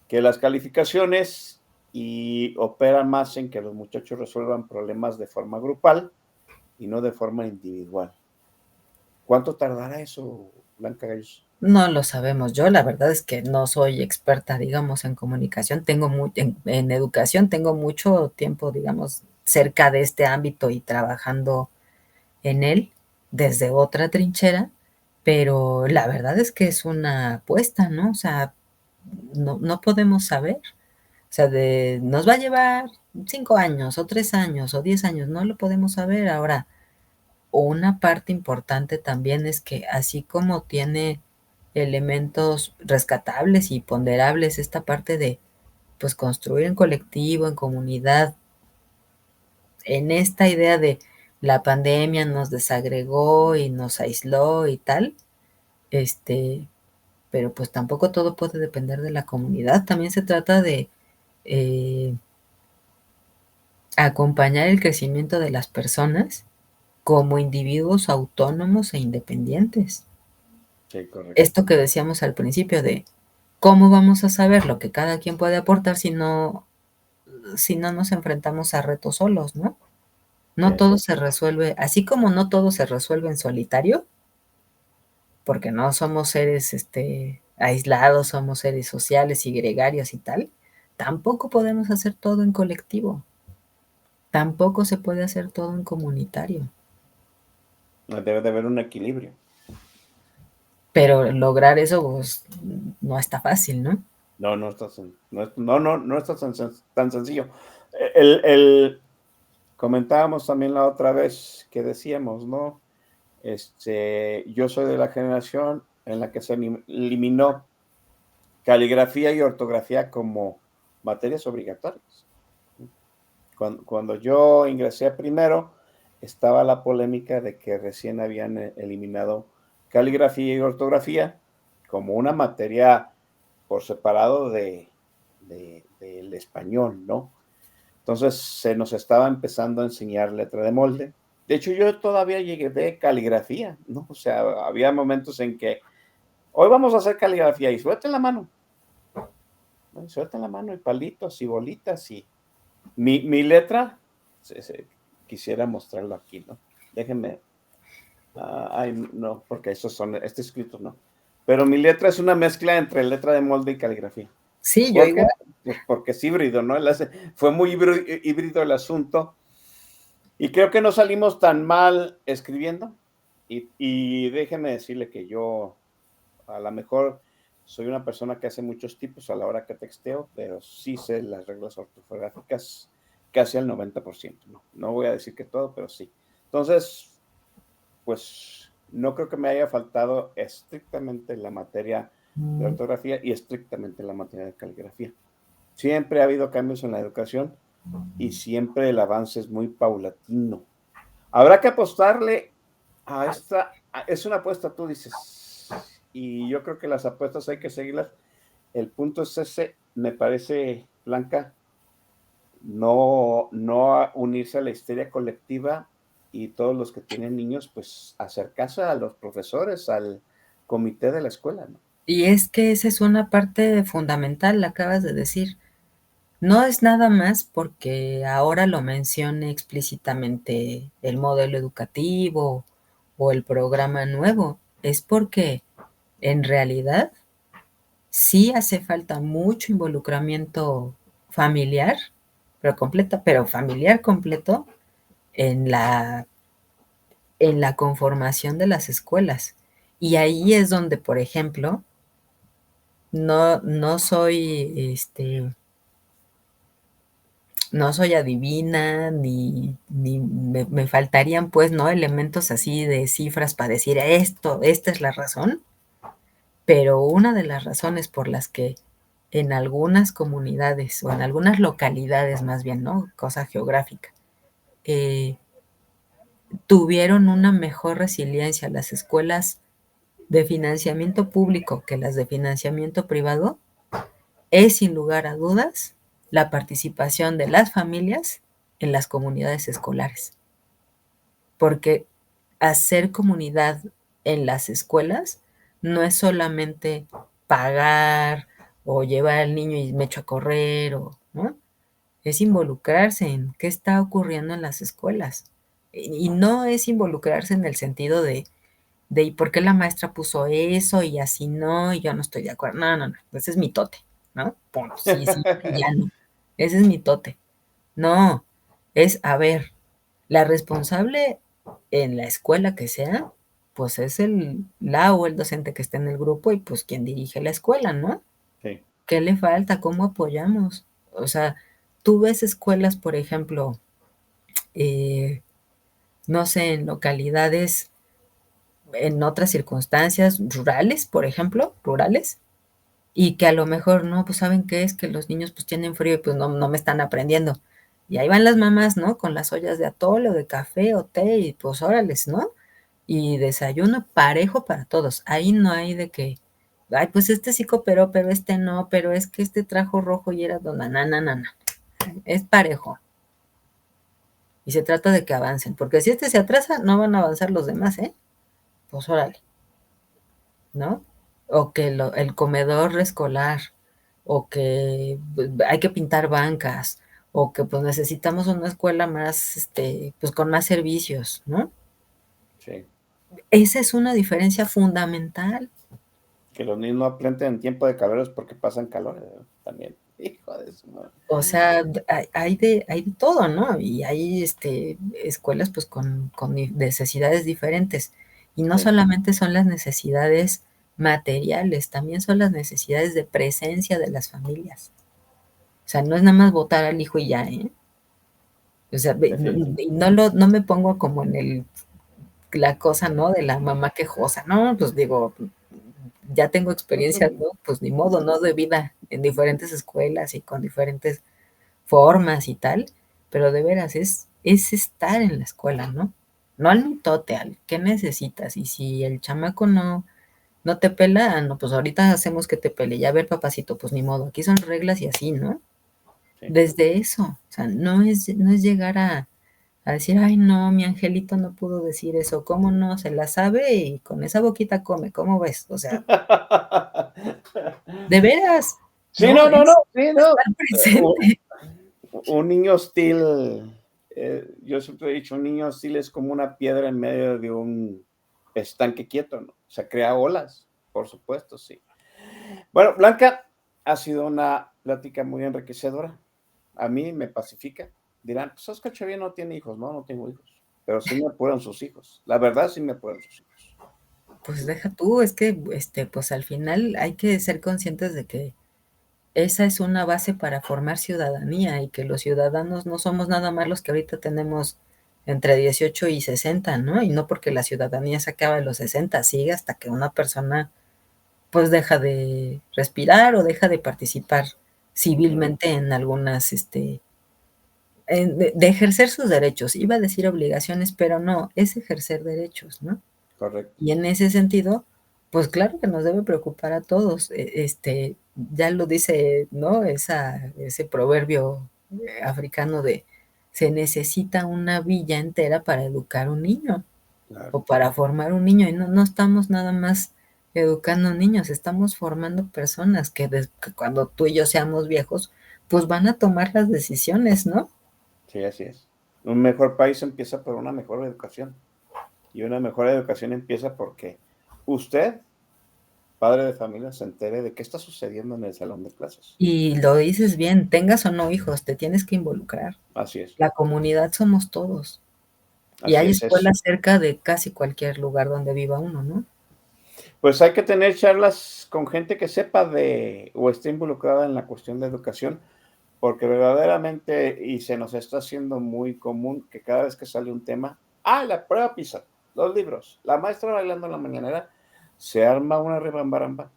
que las calificaciones y opera más en que los muchachos resuelvan problemas de forma grupal y no de forma individual. ¿Cuánto tardará eso, Blanca Gallos? No lo sabemos. Yo la verdad es que no soy experta, digamos, en comunicación. En educación tengo mucho tiempo, digamos, cerca de este ámbito y trabajando en él desde otra trinchera, pero la verdad es que es una apuesta, ¿no? O sea, no podemos saber. O sea, nos va a llevar 5 años o 3 años o 10 años, no lo podemos saber. Ahora, una parte importante también es que así como tiene elementos rescatables y ponderables esta parte de, pues, construir en colectivo, en comunidad, en esta idea de la pandemia nos desagregó y nos aisló y tal, este, pero pues tampoco todo puede depender de la comunidad, también se trata de eh, acompañar el crecimiento de las personas como individuos autónomos e independientes. Sí, correcto. Esto que decíamos al principio de cómo vamos a saber lo que cada quien puede aportar si no nos enfrentamos a retos solos, ¿no? No Sí. todo se resuelve, así como no todo se resuelve en solitario, porque no somos seres aislados, somos seres sociales y gregarios y tal, tampoco podemos hacer todo en colectivo, tampoco se puede hacer todo en comunitario. Debe de haber un equilibrio. Pero lograr eso pues, no está fácil, ¿no? No, no está, no está tan sencillo. El, comentábamos también la otra vez que decíamos, ¿no? Yo soy de la generación en la que se eliminó caligrafía y ortografía como materias obligatorias. Cuando yo ingresé primero, estaba la polémica de que recién habían eliminado caligrafía y ortografía como una materia por separado del español, ¿no? Entonces se nos estaba empezando a enseñar letra de molde. De hecho, yo todavía llegué de caligrafía, ¿no? O sea, había momentos en que hoy vamos a hacer caligrafía y suelten la mano, ¿no? Suelten la mano y palitos y bolitas y mi letra, quisiera mostrarlo aquí, ¿no? Déjenme, ay, no, porque esos son, este escrito no. Pero mi letra es una mezcla entre letra de molde y caligrafía. Sí, yo ¿Por qué? igual. Pues porque es híbrido, ¿no? Fue muy híbrido el asunto. Y creo que no salimos tan mal escribiendo. Y déjeme decirle que yo a lo mejor soy una persona que hace muchos tipos a la hora que texteo, pero sí sé las reglas ortográficas casi al 90%. No voy a decir que todo, pero sí. Entonces, pues no creo que me haya faltado estrictamente la materia de ortografía y estrictamente la materia de caligrafía. Siempre ha habido cambios en la educación y siempre el avance es muy paulatino. Habrá que apostarle a esta, es una apuesta, tú dices, y yo creo que las apuestas hay que seguirlas. El punto es ese, me parece, Blanca, no unirse a la histeria colectiva y todos los que tienen niños, pues acercarse a los profesores, al comité de la escuela, ¿no? Y es que esa es una parte fundamental, la acabas de decir. No es nada más porque ahora lo mencione explícitamente el modelo educativo o el programa nuevo, es porque en realidad sí hace falta mucho involucramiento familiar, pero familiar completo en la conformación de las escuelas. Y ahí es donde, por ejemplo, no soy no soy adivina, ni me faltarían, pues, ¿no? Elementos así de cifras para decir esto, esta es la razón. Pero una de las razones por las que en algunas comunidades o en algunas localidades más bien, ¿no? Cosa geográfica, eh, tuvieron una mejor resiliencia las escuelas de financiamiento público que las de financiamiento privado, es sin lugar a dudas la participación de las familias en las comunidades escolares. Porque hacer comunidad en las escuelas no es solamente pagar o llevar al niño y me echo a correr, ¿no? Es involucrarse en qué está ocurriendo en las escuelas. Y no es involucrarse en el sentido de ¿y por qué la maestra puso eso y así no? Y yo no estoy de acuerdo. No, no, no. Ese es mi tote, ¿no? Punto. Sí, sí, ya no. Ese es mi tote. No, es, a ver, la responsable en la escuela que sea, pues es la o el docente que está en el grupo y pues quien dirige la escuela, ¿no? Sí. ¿Qué le falta? ¿Cómo apoyamos? O sea, tú ves escuelas, por ejemplo, eh, no sé, en localidades, en otras circunstancias rurales, por ejemplo, rurales, y que a lo mejor no, pues saben qué es que los niños pues tienen frío y pues no me están aprendiendo. Y ahí van las mamás, ¿no? Con las ollas de atole o de café o té y pues órales, ¿no? Y desayuno parejo para todos. Ahí no hay de que, ay, pues este sí cooperó, pero este no, pero es que este trajo rojo y era dona, na. Es parejo. Y se trata de que avancen, porque si este se atrasa, no van a avanzar los demás, ¿eh? Pues órale, ¿no? O que el comedor escolar, o que hay que pintar bancas, o que pues necesitamos una escuela más, pues con más servicios, ¿no? Sí. Esa es una diferencia fundamental. Que los niños no aprenden en tiempo de calor es porque pasan calor, también. Hijo de su madre. O sea, hay de todo, ¿no? Y hay escuelas pues con necesidades diferentes. Y no Sí. solamente son las necesidades materiales, también son las necesidades de presencia de las familias. O sea, no es nada más votar al hijo y ya, ¿eh? O sea, Definitivo. y no me pongo como en la cosa, ¿no? De la mamá quejosa, ¿no? Pues digo, ya tengo experiencias, ¿no? Pues ni modo, ¿no? De vida en diferentes escuelas y con diferentes formas y tal, pero de veras es estar en la escuela, ¿no? No al mitote, al qué necesitas. Y si el chamaco no te pela, no, pues ahorita hacemos que te pele. Ya ver, papacito, pues ni modo, aquí son reglas y así, ¿no? Sí. Desde eso, o sea, no es llegar a decir, ay, no, mi angelito no pudo decir eso, ¿cómo no? Se la sabe y con esa boquita come, ¿cómo ves? O sea, de veras, Sí, ¿no? no, no, no, Es sí, no. estar presente. Un niño hostil, yo siempre he dicho, un niño hostil es como una piedra en medio de un estanque quieto, ¿no? O sea, crea olas, por supuesto, sí. Bueno, Blanca, ha sido una plática muy enriquecedora. A mí me pacifica. Dirán, pues Oscar Chavía no tiene hijos. No, no tengo hijos. Pero sí me apuran sus hijos. La verdad, sí me apuran sus hijos. Pues deja tú, es que, pues al final hay que ser conscientes de que esa es una base para formar ciudadanía y que los ciudadanos no somos nada más los que ahorita tenemos entre 18 y 60, ¿no? Y no porque la ciudadanía se acaba a los 60, sigue hasta que una persona pues deja de respirar o deja de participar civilmente en algunas, de ejercer sus derechos. Iba a decir obligaciones, pero no, es ejercer derechos, ¿no? Correcto. Y en ese sentido, pues claro que nos debe preocupar a todos. Ya lo dice, ¿no? Ese proverbio africano de se necesita una villa entera para educar un niño Claro. o para formar un niño. Y no estamos nada más educando niños, estamos formando personas que cuando tú y yo seamos viejos, pues van a tomar las decisiones, ¿no? Sí, así es. Un mejor país empieza por una mejor educación. Y una mejor educación empieza porque usted, padre de familia, se entere de qué está sucediendo en el salón de clases. Y lo dices bien, tengas o no hijos, te tienes que involucrar. Así es. La comunidad somos todos. Y Así hay es. escuelas cerca de casi cualquier lugar donde viva uno, ¿no? Pues hay que tener charlas con gente que sepa de o esté involucrada en la cuestión de educación porque verdaderamente, y se nos está haciendo muy común que cada vez que sale un tema, la prueba PISA, los libros, la maestra bailando en la mañanera, se arma una rebambaramba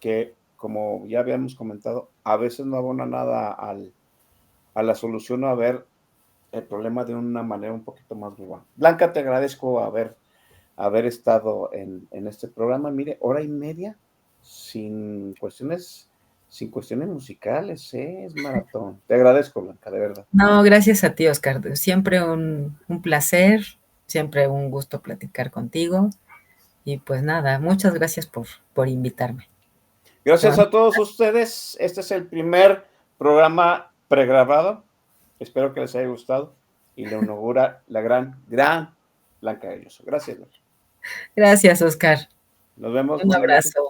que, como ya habíamos comentado, a veces no abona nada a la solución o a ver el problema de una manera un poquito más global. Blanca, te agradezco haber estado en este programa. Mire, hora y media sin cuestiones musicales, ¿eh? Es maratón. Te agradezco, Blanca, de verdad. No, gracias a ti, Oscar. Siempre un placer, siempre un gusto platicar contigo. Y pues nada, muchas gracias por invitarme. Gracias a todos ustedes. Este es el primer programa pregrabado. Espero que les haya gustado. Y lo inaugura la gran Blanca Galloso. Gracias, Blanca. Gracias, Oscar. Nos vemos. Un Buenas noches. abrazo.